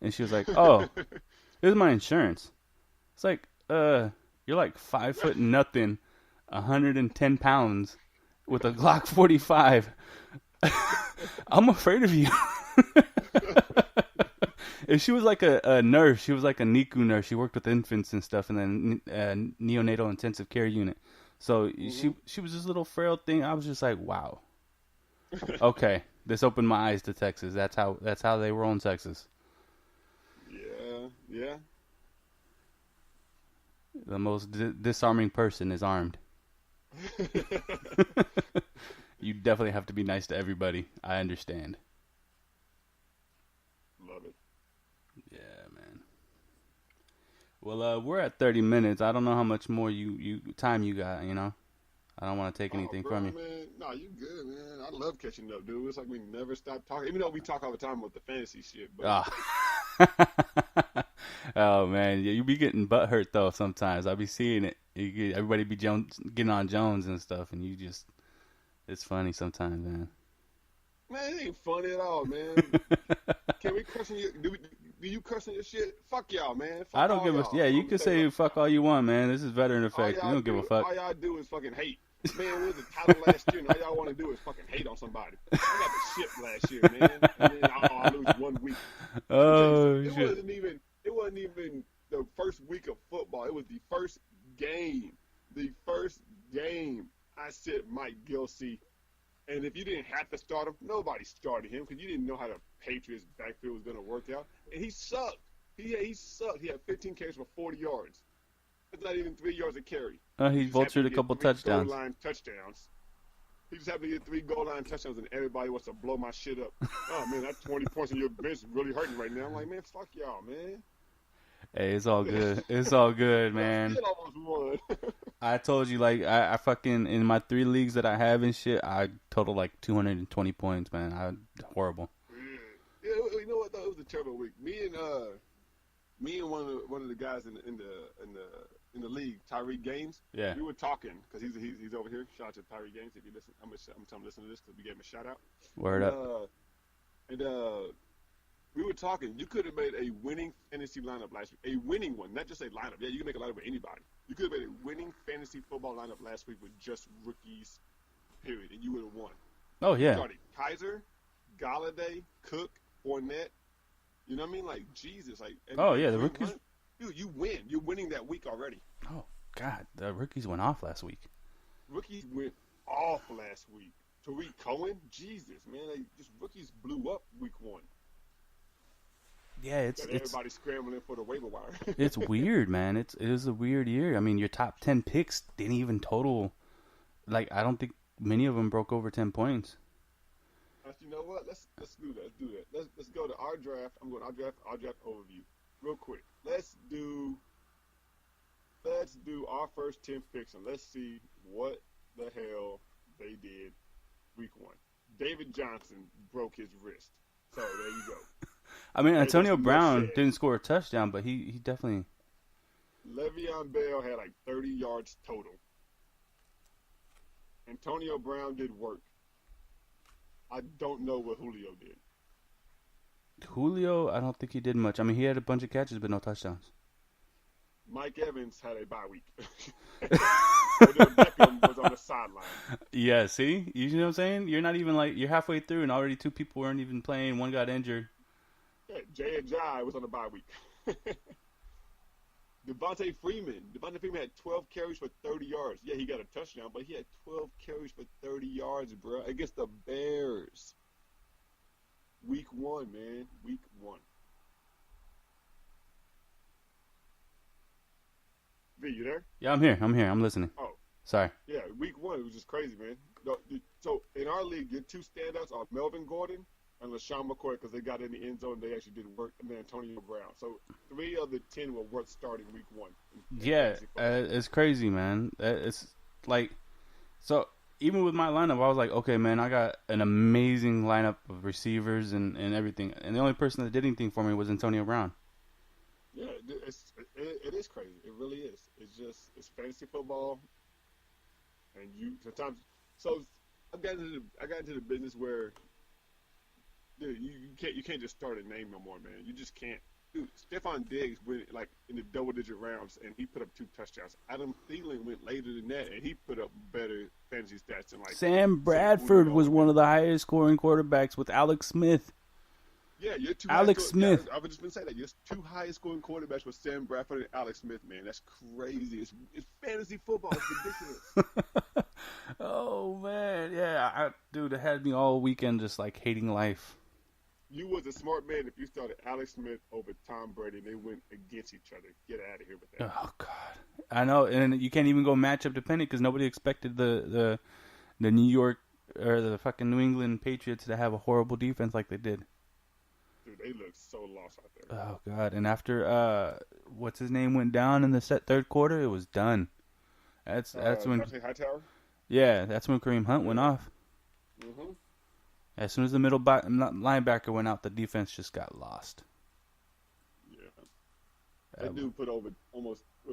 And she was like, "Oh, this is my insurance." It's like, you're like 5 foot nothing, 110 pounds, with a Glock 45. I'm afraid of you. And she was like a nurse. She was like a NICU nurse. She worked with infants and stuff in the neonatal intensive care unit. So she was this little frail thing. I was just like, wow. Okay, this opened my eyes to Texas. That's how they roll in Texas. Yeah, yeah. The most disarming person is armed. You definitely have to be nice to everybody. I understand. Love it. Yeah, man. Well, we're at 30 minutes. I don't know how much more time you got. I don't want to take anything bro, from you. Man, no, you good, man. I love catching up, dude. It's like we never stop talking. Even though we talk all the time about the fantasy shit, but Oh man, yeah, you be getting butt hurt though sometimes. I be seeing it. Everybody be getting on Jones and stuff, and it's funny sometimes, man. Man, it ain't funny at all, man. Can we curse on your? Do you curse on your shit? Fuck y'all, man. Fuck I don't give a. y'all. Yeah, you can say fuck all you want, man. This is veteran effect. We don't give a fuck. All y'all do is fucking hate. Man, we was the title last year, and all y'all want to do is fucking hate on somebody. I got the shit last year, man, and then I lose 1 week. Oh it shit! wasn't even the first week of football. It was the first game. The first game. I said Mike Gilsey, and if you didn't have to start him, nobody started him because you didn't know how the Patriots backfield was going to work out, and he sucked. He sucked. He had 15 carries for 40 yards. That's not even 3 yards a carry. He vultured a couple touchdowns. Goal line touchdowns. He just happened to get 3 goal line touchdowns, and everybody wants to blow my shit up. Oh man, that 20 points in your bench is really hurting right now. I'm like, man, fuck y'all, man. Hey, it's all good. It's all good, man. Still almost won. I told you, like, I fucking in my 3 leagues that I have and shit, I total like 220 points, man. Horrible. Yeah, you know what though? It was a terrible week. Me and one of the guys in the league, Tyreek Gaines. Yeah. We were talking because he's over here. Shout out to Tyreek Gaines if you listen. I'm gonna tell him to listen to this because we gave him a shout out. Word up. And we were talking. You could have made a winning fantasy lineup last week. A winning one, not just a lineup. Yeah, you can make a lineup with anybody. You could have made a winning fantasy football lineup last week with just rookies, period, and you would have won. Oh yeah. You started Kaiser, Galladay, Cook, Fournette. You know what I mean? Like Jesus. Like. Oh yeah, the rookies. Dude, you win. You're winning that week already. Oh God, the rookies went off last week. Rookies went off last week. Tariq Cohen, Jesus, man, rookies blew up week 1. Yeah, it's everybody scrambling for the waiver wire. It's weird, man. It is a weird year. I mean, your top 10 picks didn't even total. Like, I don't think many of them broke over 10 points. You know what? Let's do that. Let's go to our draft. I'm going to our draft overview real quick. Let's do our first 10 picks and let's see what the hell they did week 1. David Johnson broke his wrist. So there you go. I mean, Hey, Antonio that's Brown said. didn't score a touchdown, but he definitely. Le'Veon Bell had like 30 yards total. Antonio Brown did work. I don't know what Julio did. Julio, I don't think he did much. I mean, he had a bunch of catches, but no touchdowns. Mike Evans had a bye week. Odell Beckham was on the sideline. Yeah, see? You know what I'm saying? You're not even like, you're halfway through, and already 2 people weren't even playing. One got injured. Yeah, Jay Ajayi was on the bye week. Devontae Freeman had 12 carries for 30 yards. Yeah, he got a touchdown, but he had 12 carries for 30 yards, bro, against the Bears. Week 1, man. Week 1. V, you there? Yeah, I'm here. I'm listening. Oh. Sorry. Yeah, week 1, it was just crazy, man. So, in our league, your 2 standouts are Melvin Gordon and LaShawn McCoy because they got in the end zone. They actually did work, and then Antonio Brown. So 3 of the 10 were worth starting week 1. Yeah, it's crazy, man. It's like, so even with my lineup, I was like, okay, man, I got an amazing lineup of receivers and everything. And the only person that did anything for me was Antonio Brown. Yeah, it is crazy. It really is. It's fantasy football, and you sometimes. So I got into the business where, dude, you can't just start a name no more, man. You just can't. Dude, Stephon Diggs went like in the double-digit rounds, and he put up 2 touchdowns. Adam Thielen went later than that, and he put up better fantasy stats than like Sam Bradford was one of the highest scoring quarterbacks with Alex Smith. Yeah, you're 2 Alex Smith. Yeah, I was just gonna say that. You're 2 highest scoring quarterbacks with Sam Bradford and Alex Smith, man. That's crazy. It's fantasy football. It's ridiculous. Oh man, yeah, dude, it had me all weekend just like hating life. You was a smart man if you started Alex Smith over Tom Brady and they went against each other. Get out of here with that. Oh God, I know, and you can't even go matchup dependent because nobody expected the New York or the fucking New England Patriots to have a horrible defense like they did. Dude, they look so lost out there. Oh God, and after what's his name went down in the third quarter, it was done. That's when Hightower? Yeah, that's when Kareem Hunt went off. Mm-hmm. As soon as the middle linebacker went out, the defense just got lost. Yeah. That dude put over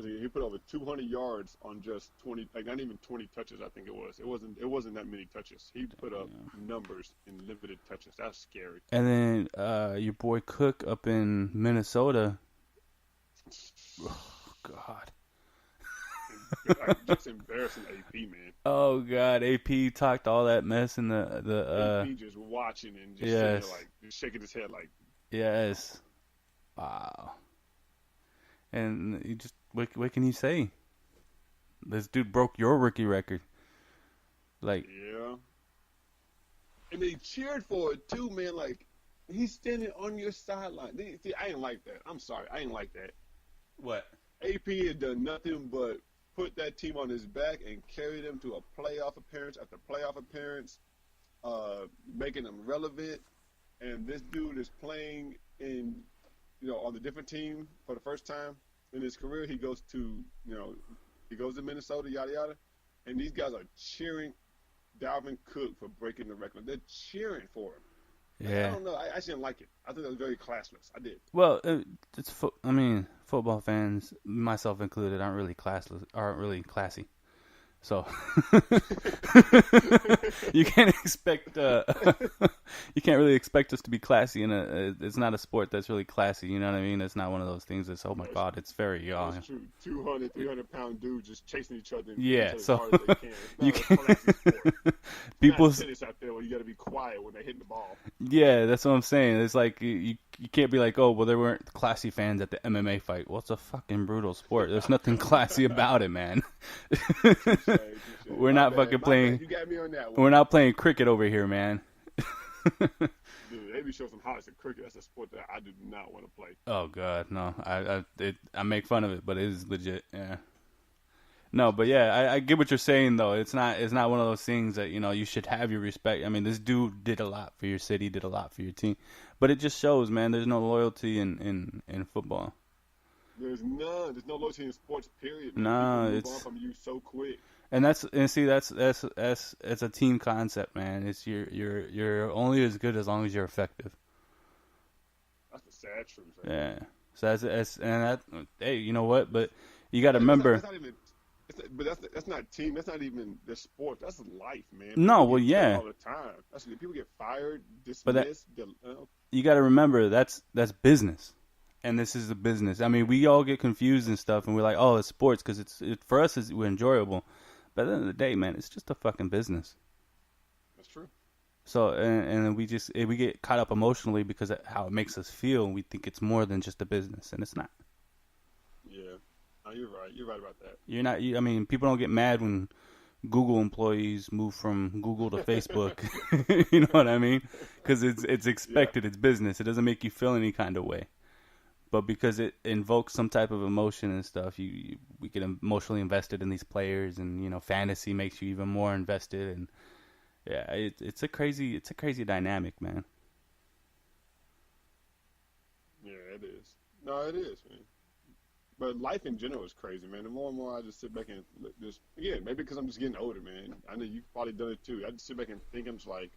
he put over 200 yards on just 20, like not even 20 touches, I think it was. It wasn't that many touches. He put up numbers in limited touches. That's scary. And then your boy Cook up in Minnesota. Oh, God. Just embarrassing AP, man. Oh God, AP talked all that mess in the AP just watching and just sitting there, like just shaking his head like. Yes. Wow. And you just what can you say? This dude broke your rookie record. Like. Yeah. And they cheered for it too, man. Like he's standing on your sideline. See, I ain't like that. I'm sorry, I ain't like that. What? AP had done nothing but put that team on his back and carry them to a playoff appearance after playoff appearance, making them relevant. And this dude is playing on the different team for the first time in his career. He goes to Minnesota, yada yada, and these guys are cheering Dalvin Cook for breaking the record. They're cheering for him. Yeah. I don't know. I actually didn't like it. I think that was very classless. I did. Well, football fans, myself included, aren't really classy. So you can't really expect us to be classy it's not a sport that's really classy, you know what I mean? It's not one of those things that's, oh my God, it's very That's true. 200, 300-pound dudes just chasing each other. Yeah, as so hard as they can. you It's not a classy sport. people, tennis out there where you got to be quiet when they're hitting the ball. yeah, that's what I'm saying. It's like you can't be like, oh, well, there weren't classy fans at the MMA fight. Well, it's a fucking brutal sport. There's nothing classy about it, man. We're not fucking playing. You got me on that one. We're not playing cricket over here, man. Dude, they be showing some highlights of cricket. That's a sport that I do not want to play. Oh God, no. I make fun of it, but it is legit. Yeah. No, but yeah, I get what you're saying though. It's not one of those things that you should have your respect. I mean, this dude did a lot for your city, did a lot for your team, but it just shows, man. There's no loyalty in football. There's none. There's no loyalty in sports. Period. No, People move it's on from you so quick. That's it's a team concept, man. It's you're only as good as long as you're effective. That's the sad truth. Right? Yeah. So hey, you know what? But you got to That's remember. not even. But that's not team. That's not even the sport. That's life, man. No, People well, get yeah. all the time. People get fired, But dismissed. you got to remember that's business, and this is a business. I mean, we all get confused and stuff, and we're like, oh, it's sports because for us we're enjoyable. But at the end of the day, man, it's just a fucking business. That's true. So and we get caught up emotionally because of how it makes us feel, and we think it's more than just a business, and it's not. Yeah. No, you're right. You're right about that. You're not. I mean, people don't get mad when Google employees move from Google to Facebook. You know what I mean? Because it's expected. It's business. It doesn't make you feel any kind of way. But because it invokes some type of emotion and stuff, we get emotionally invested in these players, and fantasy makes you even more invested. And yeah, it's a crazy dynamic, man. Yeah, it is. No, it is, man. But life in general is crazy, man. The more and more I just sit back and just, again, maybe because I'm just getting older, man. I know you've probably done it too. I just sit back and think, I'm just like,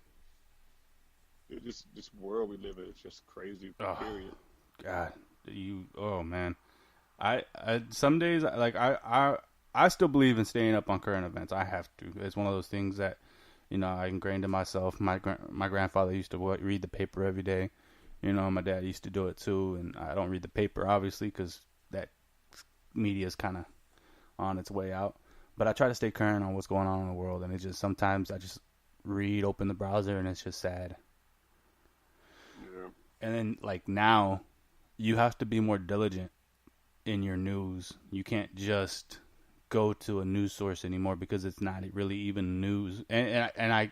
dude, this world we live in is just crazy, period. God, oh man. I some days, like, I still believe in staying up on current events. I have to. It's one of those things that, I ingrained in myself. My grandfather used to read the paper every day. My dad used to do it too, and I don't read the paper, obviously, because that media is kind of on its way out, but I try to stay current on what's going on in the world, and it's just sometimes I just open the browser, and it's just sad. Yeah. And then, like, now you have to be more diligent in your news. You can't just go to a news source anymore because it's not really even news. And I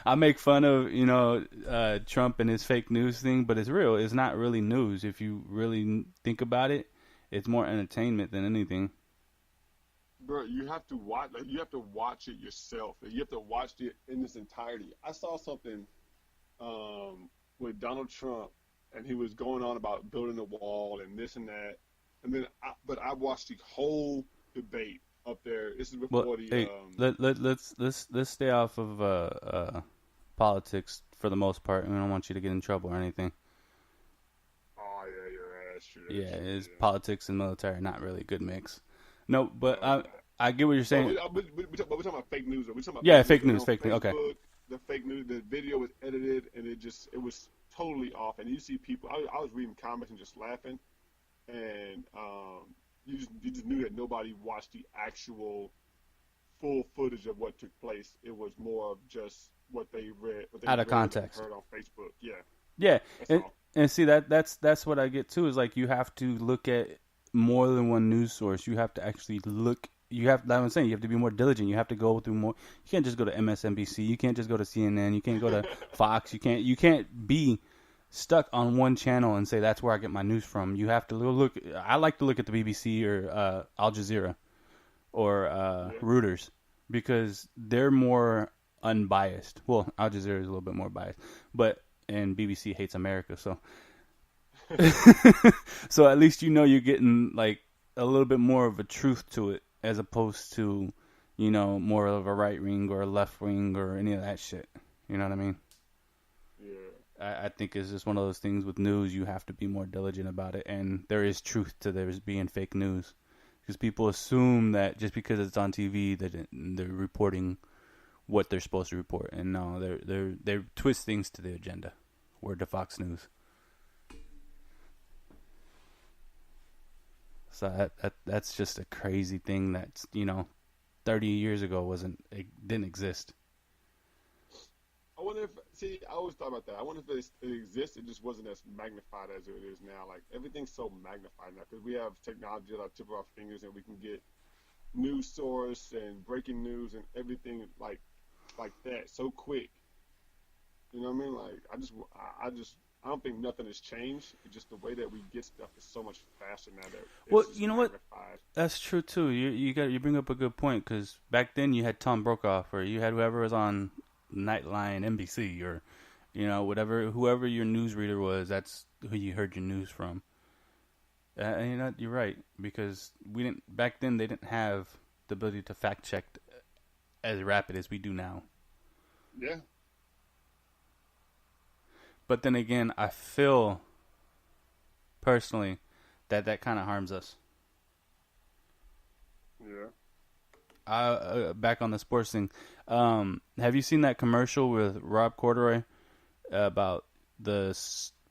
I make fun of Trump and his fake news thing, but it's real. It's not really news if you really think about it. It's more entertainment than anything. Bro, you have to watch. Like, you have to watch it yourself. You have to watch it in its entirety. I saw something with Donald Trump, and he was going on about building a wall and this and that. And then, I watched the whole debate up there. This is before let's stay off of politics for the most part. I don't want you to get in trouble or anything. Oh yeah, that's true. It's politics and military, not really a good mix. No, but I get what you're saying. But we're talking about fake news. We're talking about fake news. Okay. Facebook, the fake news. The video was edited, and it was totally off. And you see people. I was reading comments and just laughing, and you just knew that nobody watched the actual full footage of what took place. It was more of just what they read, out of context, heard on Facebook. Yeah. Yeah, and see that's what I get too. Is like you have to look at more than one news source. You have to actually look. You have. Like I'm saying, you have to be more diligent. You have to go through more. You can't just go to MSNBC. You can't just go to CNN. You can't go to Fox. You can't be stuck on one channel and say that's where I get my news from. You have to look. I like to look at the BBC or Al Jazeera or Reuters because they're more unbiased. Well, Al Jazeera is a little bit more biased, and BBC hates America, so so at least you're getting like a little bit more of a truth to it as opposed to more of a right wing or a left wing or any of that shit. You know what I mean? Yeah. I think it's just one of those things with news. You have to be more diligent about it, and there is truth to there's being fake news because people assume that just because it's on TV that they're reporting what they're supposed to report, and no, they twist things to the agenda. Word to Fox News. So that's just a crazy thing that's 30 years ago didn't exist. I wonder if I always thought about that. I wonder if it exists. It just wasn't as magnified as it is now. Like everything's so magnified now because we have technology at our tip of our fingers, and we can get news source and breaking news and everything like that so quick. You know what I mean? Like I don't think nothing has changed. It's just the way that we get stuff is so much faster now that it's you know magnified. what? That's true too. You bring up a good point because back then you had Tom Brokaw or you had whoever was on Nightline, NBC, or whoever your newsreader was. That's who you heard your news from. And you're right because back then they didn't have the ability to fact check as rapid as we do now. Yeah. But then again, I feel personally that kind of harms us. Yeah. Back on the sports thing. Have you seen that commercial with Rob Corduroy about the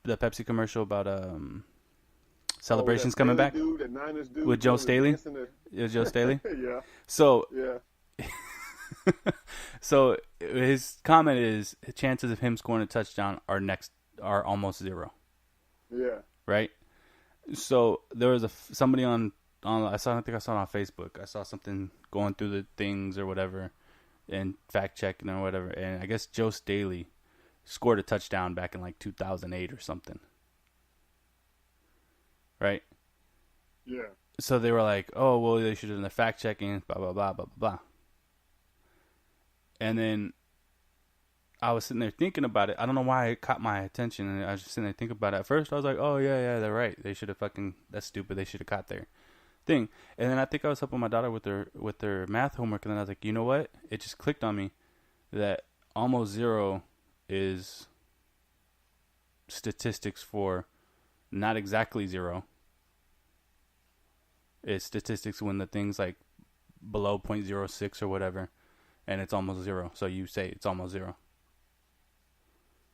Pepsi commercial about celebrations coming back dude, that Niners dude with Joe Staley? It was Joe Staley. Yeah. So Yeah. so his comment is chances of him scoring a touchdown are almost zero. Yeah. Right. So there was somebody on I think I saw it on Facebook. I saw something going through the things or whatever, and fact checking or whatever. And I guess Joe Staley scored a touchdown back in like 2008 or something. Right. Yeah. So they were like, "Oh, well, they should have done the fact checking." Blah blah blah blah blah. And then I was sitting there thinking about it. I don't know why it caught my attention, and I was just sitting there thinking about it. At first, I was like, "Oh yeah, they're right. They should have that's stupid. They should have caught their thing." And then I think I was helping my daughter with their math homework, and then I was like, "You know what? It just clicked on me that almost zero is statistics for not exactly zero. It's statistics when the thing's like below 0.06 or whatever, and it's almost zero. So you say it's almost zero."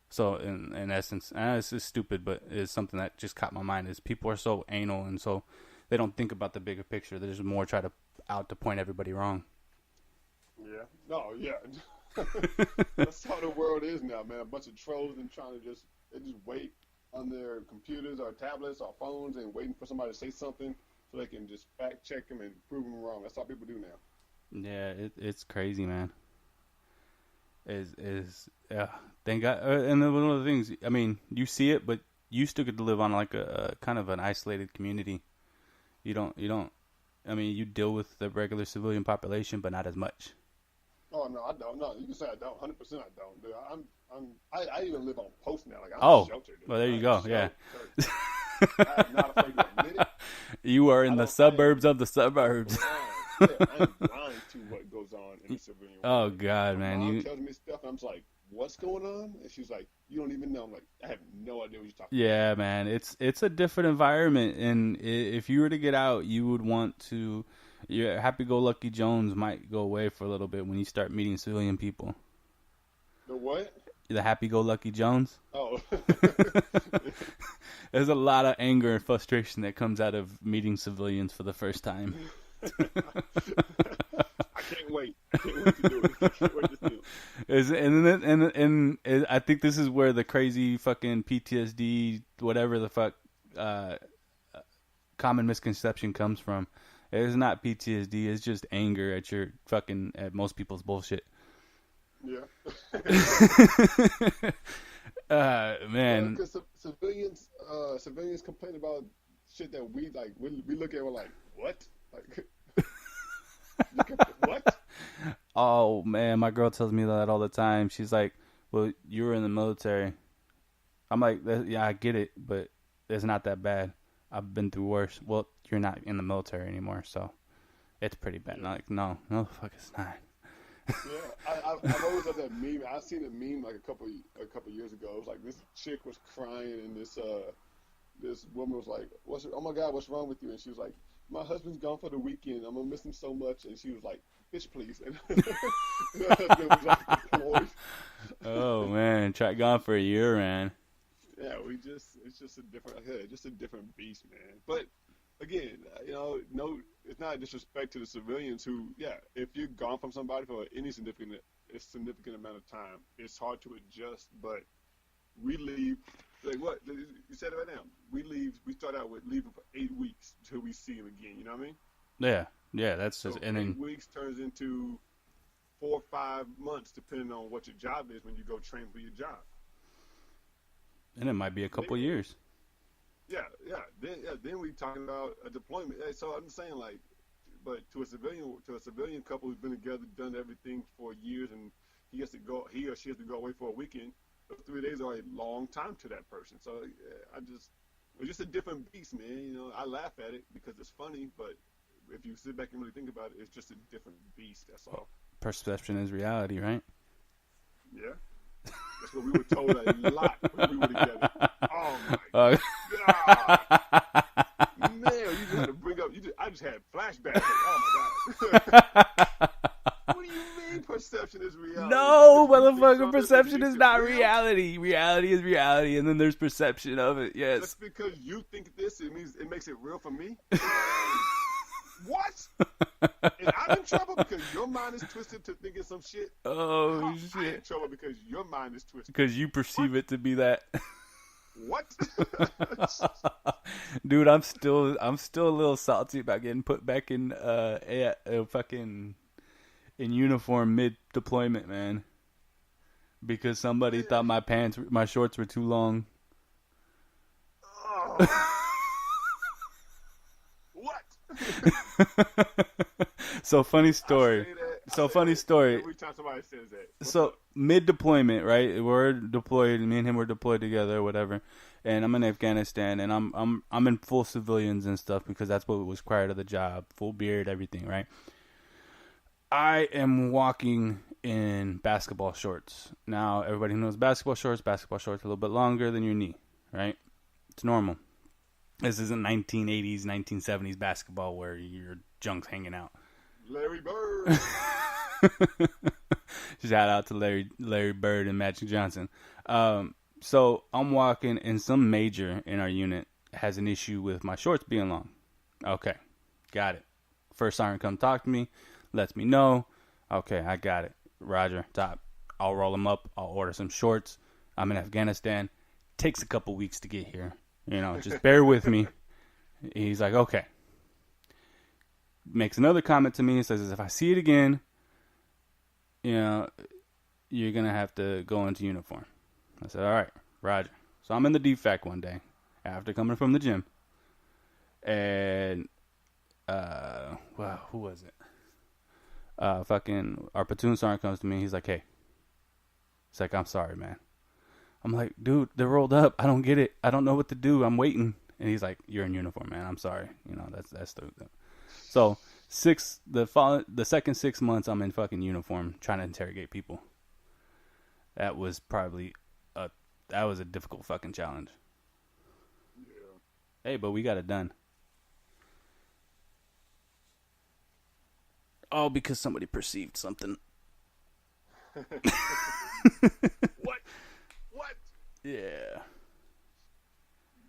So in essence, it's just stupid, but it's something that just caught my mind. Is people are so anal, and so they don't think about the bigger picture. They just more try to point everybody wrong. Yeah. No. Yeah. That's how the world is now, man. A bunch of trolls and they just wait on their computers or tablets or phones and waiting for somebody to say something so they can just fact check them and prove them wrong. That's how people do now. Yeah, it's crazy, man. Thank God. And then one of the things, I mean, you see it, but you still get to live on like a kind of an isolated community. You don't. I mean, you deal with the regular civilian population, but not as much. Oh no, I don't. No, you can say I don't. 100%, I don't. Dude, I even live on post now. Like I'm sheltered. Dude. Well, there you go. Yeah. I'm not afraid to admit it. You are in the suburbs of the suburbs. I'm blind to what goes on in the civilian world. Oh God, My man! mom tells me stuff, and I'm just like, "What's going on?" And she's like, "You don't even know." I'm like, "I have no idea what you're talking Yeah, man, it's a different environment, and if you were to get out, you would want to. Your happy-go-lucky Jones might go away for a little bit when you start meeting civilian people. The what? The happy-go-lucky Jones. Oh. There's a lot of anger and frustration that comes out of meeting civilians for the first time. I can't wait. I can't wait to do it. I can't wait to do it. And I think this is where the crazy fucking PTSD, whatever the fuck, common misconception comes from. It's not PTSD. It's just anger at most people's bullshit. Yeah. Man. Because civilians complain about shit that we like. We look at it like, what? Like, what? Oh man, my girl tells me that all the time. She's like, "Well, you were in the military." I'm like, "Yeah, I get it, but it's not that bad. I've been through worse." Well, you're not in the military anymore, so it's pretty bad. Yeah. Like, no, fuck, it's not. Yeah, I've always had that meme. I seen a meme like a couple years ago. It was like this chick was crying, and this woman was like, "Oh my God, what's wrong with you?" And she was like, "My husband's gone for the weekend. I'm gonna miss him so much." And she was like, "Bitch, please." And her husband was like deployed. Oh man, gone for a year, man. Yeah, it's just a different beast, man. But again, no, it's not a disrespect to the civilians who, yeah, if you're gone from somebody for any significant amount of time, it's hard to adjust. But we leave, like what you said it right now. We start out with leaving for 8 weeks till we see him again. You know what I mean? Yeah, that's just, so and then 8 weeks turns into 4 or 5 months, depending on what your job is when you go train for your job. And it might be a couple years. Yeah. Then we talking about a deployment. So I'm saying, like, but to a civilian couple who's been together, done everything for years, and he or she has to go away for a weekend. Those 3 days are a long time to that person. So it's just a different beast, man. I laugh at it because it's funny, but if you sit back and really think about it, it's just a different beast. That's all. Perception is reality, right? Yeah. That's what we were told a lot when we were together. Oh my God. Man, you just had to bring up. I just had flashbacks. Like, oh my God. What do you mean perception is reality? No, Because you think motherfucker, something perception makes is it not real? reality. Reality is reality, and then there's perception of it. Just Yes. because you think this, it means it makes it real for me? What? And I'm in trouble because your mind is twisted to thinking some shit? Oh I'm in shit. trouble because your mind is twisted. Because you perceive it to be that. What? Dude, I'm still a little salty about getting put back in fucking in uniform mid deployment, man. Because somebody thought my shorts were too long. Oh. What? So funny story. I say that. So funny story. Every time somebody says that. What's So up? mid deployment, right? We're deployed. Me and him were deployed together, or whatever. And I'm in Afghanistan, and I'm in full civilians and stuff because that's what was required of the job, full beard, everything, right? I am walking in basketball shorts. Now everybody knows basketball shorts. Basketball shorts are a little bit longer than your knee, right? It's normal. This isn't 1980s, 1970s basketball where your junk's hanging out. Larry Bird. Shout out to Larry Bird and Magic Johnson. So I'm walking, and some major in our unit has an issue with my shorts being long. Okay, got it. First sergeant come talk to me, lets me know. Okay, I got it. Roger, top. I'll roll them up. I'll order some shorts. I'm in Afghanistan. Takes a couple weeks to get here. Just bear with me. He's like, okay. Makes another comment to me. He says, if I see it again, you're going to have to go into uniform. I said, all right, Roger. So I'm in the defect one day after coming from the gym. And, who was it? Fucking our platoon sergeant comes to me. He's like, hey. He's like, I'm sorry, man. I'm like, dude, they're rolled up. I don't get it. I don't know what to do. I'm waiting. And he's like, you're in uniform, man. I'm sorry. That's the. So the second 6 months I'm in fucking uniform trying to interrogate people. That was probably a difficult fucking challenge. Yeah. Hey, but we got it done. All because somebody perceived something. What? What? Yeah.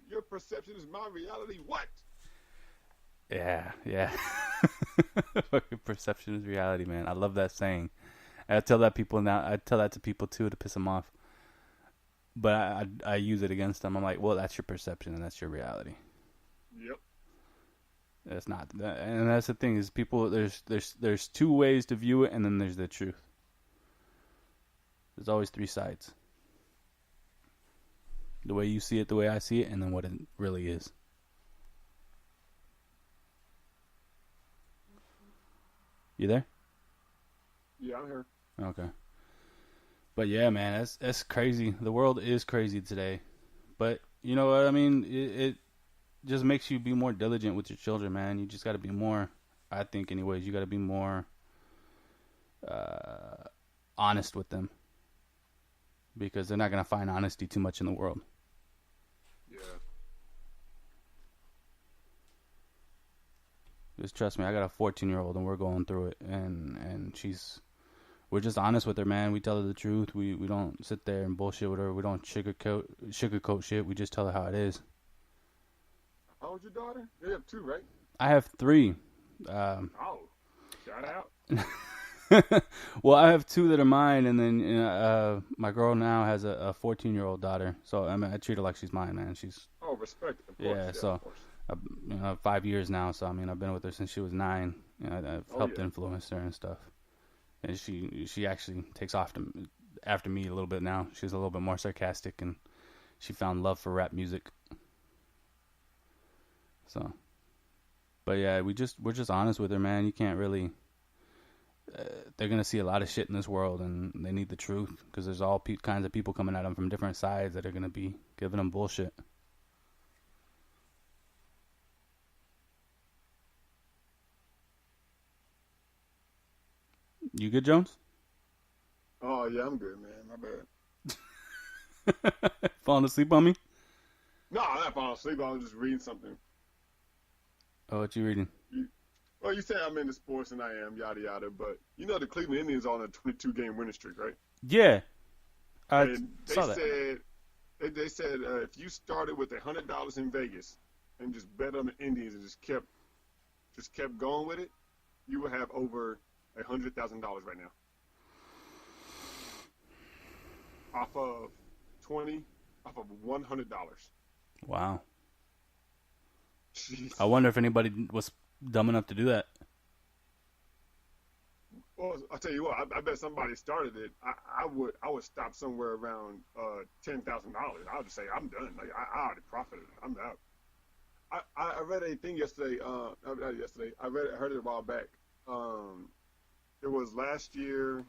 Your perception is my reality. What? Yeah. Fucking perception is reality, man. I love that saying. I tell that to people too to piss them off. But I use it against them. I'm like, well, that's your perception and that's your reality. Yep. That's not, and that's the thing is people. There's two ways to view it, and then there's the truth. There's always three sides. The way you see it, the way I see it, and then what it really is. You there? Yeah, I'm here. Okay. But yeah, man, that's crazy. The world is crazy today. But you know what I mean? It just makes you be more diligent with your children, man. You just got to be more, I think anyways, you got to be more honest with them. Because they're not going to find honesty too much in the world. Yeah. Just trust me, I got a 14-year-old and we're going through it, and we're just honest with her, man. We tell her the truth. We don't sit there and bullshit with her. We don't sugarcoat shit. We just tell her how it is. How old's your daughter? You have two, right? I have 3. Oh, shout out. Well, I have 2 that are mine, and then my girl now has a 14-year-old daughter. So I treat her like she's mine, man. She's Respect. Of course. Yeah, so of course. 5 years now. So I've been with her since she was 9. I've helped influence her and stuff. And she actually takes after me a little bit now. She's a little bit more sarcastic, and she found love for rap music. So, but yeah, we're just honest with her, man. You can't really. They're gonna see a lot of shit in this world, and they need the truth because there's all kinds of people coming at them from different sides that are gonna be giving them bullshit. You good, Jones? Oh yeah, I'm good, man. My bad. Falling asleep on me? No, I'm not falling asleep. I was just reading something. Oh, what you reading? Well, you say I'm into sports, and I am, yada yada. But you know the Cleveland Indians are on a 22-game winning streak, right? Yeah, I And they saw that. said if you started with $100 in Vegas and just bet on the Indians and just kept going with it, you would have over $100,000 right now. Off of $100. Wow. Jeez. I wonder if anybody was dumb enough to do that. Well, I'll tell you what. I bet somebody started it. I would stop somewhere around $10,000. I would just say I'm done. Like I already profited. I'm out. I read a thing yesterday. Not yesterday. I heard it a while back. It was last year.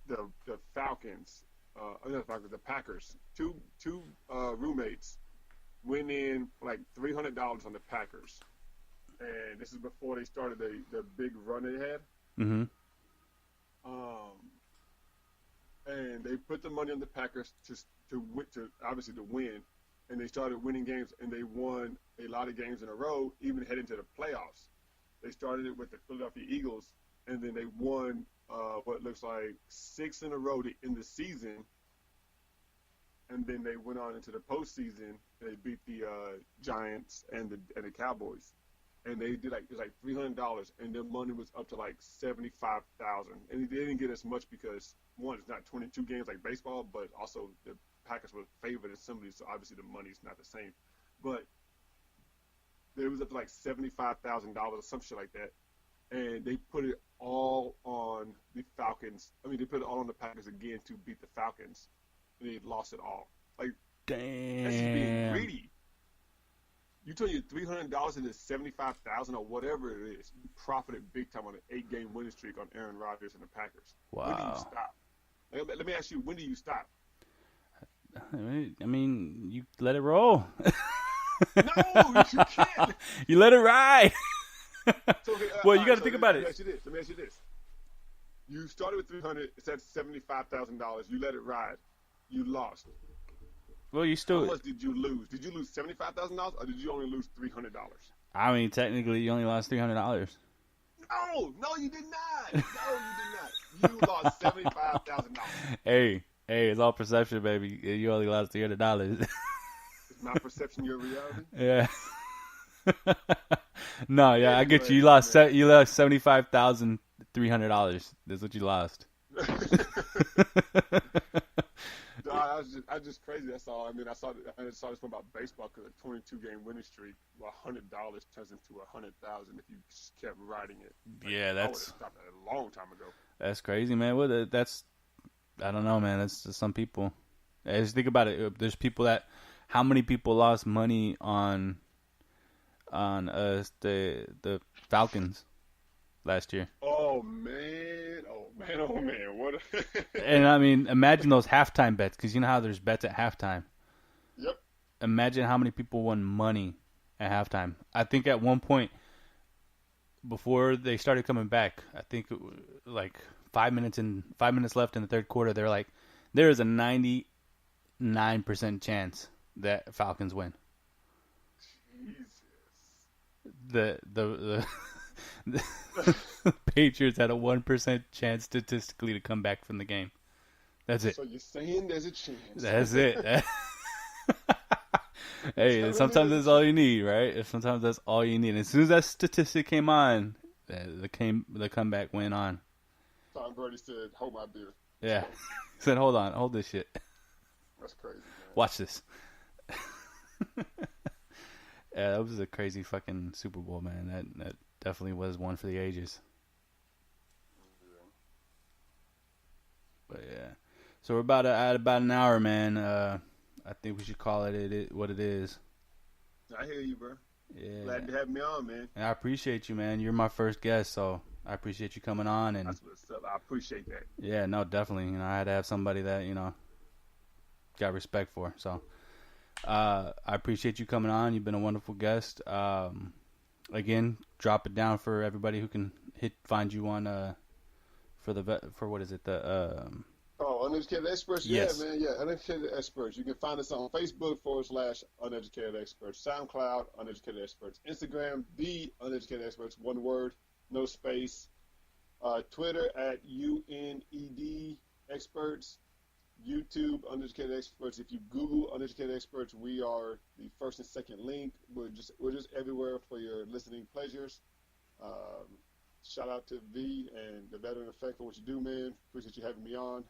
The Falcons. Not the Falcons. The Packers. Two roommates went in like $300 on the Packers, and this is before they started the big run they had. Mm-hmm. And they put the money on the Packers to obviously to win, and they started winning games, and they won a lot of games in a row, even heading to the playoffs. They started it with the Philadelphia Eagles, and then they won what looks like 6 in a row to end the season, and then they went on into the postseason. They beat the Giants and the Cowboys. And they did it was like $300, and their money was up to like $75,000. And they didn't get as much because one, it's not 22 games like baseball, but also the Packers were favored in some of these, so obviously the money's not the same. But it was up to like $75,000 or some shit like that, and they put it all on the Falcons. I mean, they put it all on the Packers again to beat the Falcons, and they lost it all. Like, damn, that's just being greedy. You turn your $300 into $75,000 or whatever it is. You profited big time on an 8-game winning streak on Aaron Rodgers and the Packers. Wow. When do you stop? Let me ask you, when do you stop? I mean, you let it roll. No, you can't. You let it ride. So, okay, Well, you got to think about it. Let me ask you this. You started with $300. It's at $75,000. You let it ride. You lost. Well, you still. How much did you lose? Did you lose $75,000 or did you only lose $300? I mean, technically, you only lost $300. No, you did not. No, you did not. You lost $75,000. Hey, it's all perception, baby. You only lost $300. Is my perception your reality? Yeah. No, yeah, I get you. You Anyway, lost $75,300. That's what you lost. I just crazy. That's all. I mean, I saw this one about baseball because a 22-game winning streak, well, $100 turns into $100,000 if you just kept riding it. Like, Yeah, I would have that's stopped that a long time ago. crazy, man. Well, that's I don't know, man. That's just some people. Just think about it. There's people that. How many people lost money on the Falcons last year? Oh man! What? And I mean, imagine those halftime bets, because you know how there's bets at halftime. Yep. Imagine how many people won money at halftime. I think at one point, before they started coming back, I think it was like 5 minutes left in the third quarter. They're like, there is a 99% chance that Falcons win. Jesus. The Patriots had a 1% chance statistically to come back from the game. That's it. So you're saying there's a chance? That's it. Hey, sometimes that's all you need, right? Sometimes that's all you need. As soon as that statistic came on, the comeback went on. Tom Brady said, "Hold my beer." Yeah. He said, hold this shit. That's crazy, man. Watch this. Yeah, that was a crazy fucking Super Bowl, man. That definitely was one for the ages. But yeah, so we're at about an hour, man. I think we should call it what it is. I hear you, bro. Yeah. Glad to have me on, man. And I appreciate you, man. You're my first guest, so I appreciate you coming on. And That's what's up. I appreciate that. yeah, no, definitely. I had to have somebody that got respect for. So I appreciate you coming on. You've been a wonderful guest. Again, drop it down for everybody who can find you on for what is it? The Oh, Uneducated Experts? Yes. Yeah, man, yeah, Uneducated Experts. You can find us on Facebook /Uneducated Experts, SoundCloud, Uneducated Experts, Instagram, The Uneducated Experts, one word, no space, Twitter at UNED Experts, YouTube, Uneducated Experts. If you Google Uneducated Experts, we are the first and second link. We're just everywhere for your listening pleasures. Shout out to V and the Veteran Effect for what you do, man. Appreciate you having me on.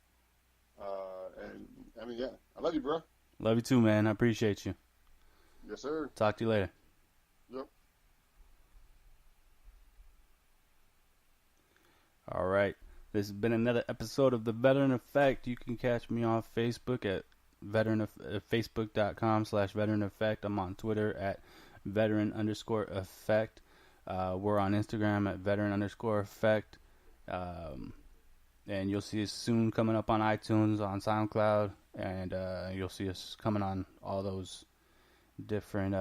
And I mean, yeah, I love you, bro. love you too, man. I appreciate you. Yes, sir. Talk to you later. Yep. All right. This has been another episode of The Veteran Effect. You can catch me on Facebook at facebook.com/Veteran Effect. I'm on Twitter at Veteran_Effect. We're on Instagram at Veteran_Effect. And you'll see us soon coming up on iTunes, on SoundCloud, and you'll see us coming on all those different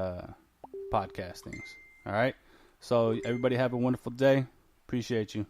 podcast things. All right? So everybody have a wonderful day. Appreciate you.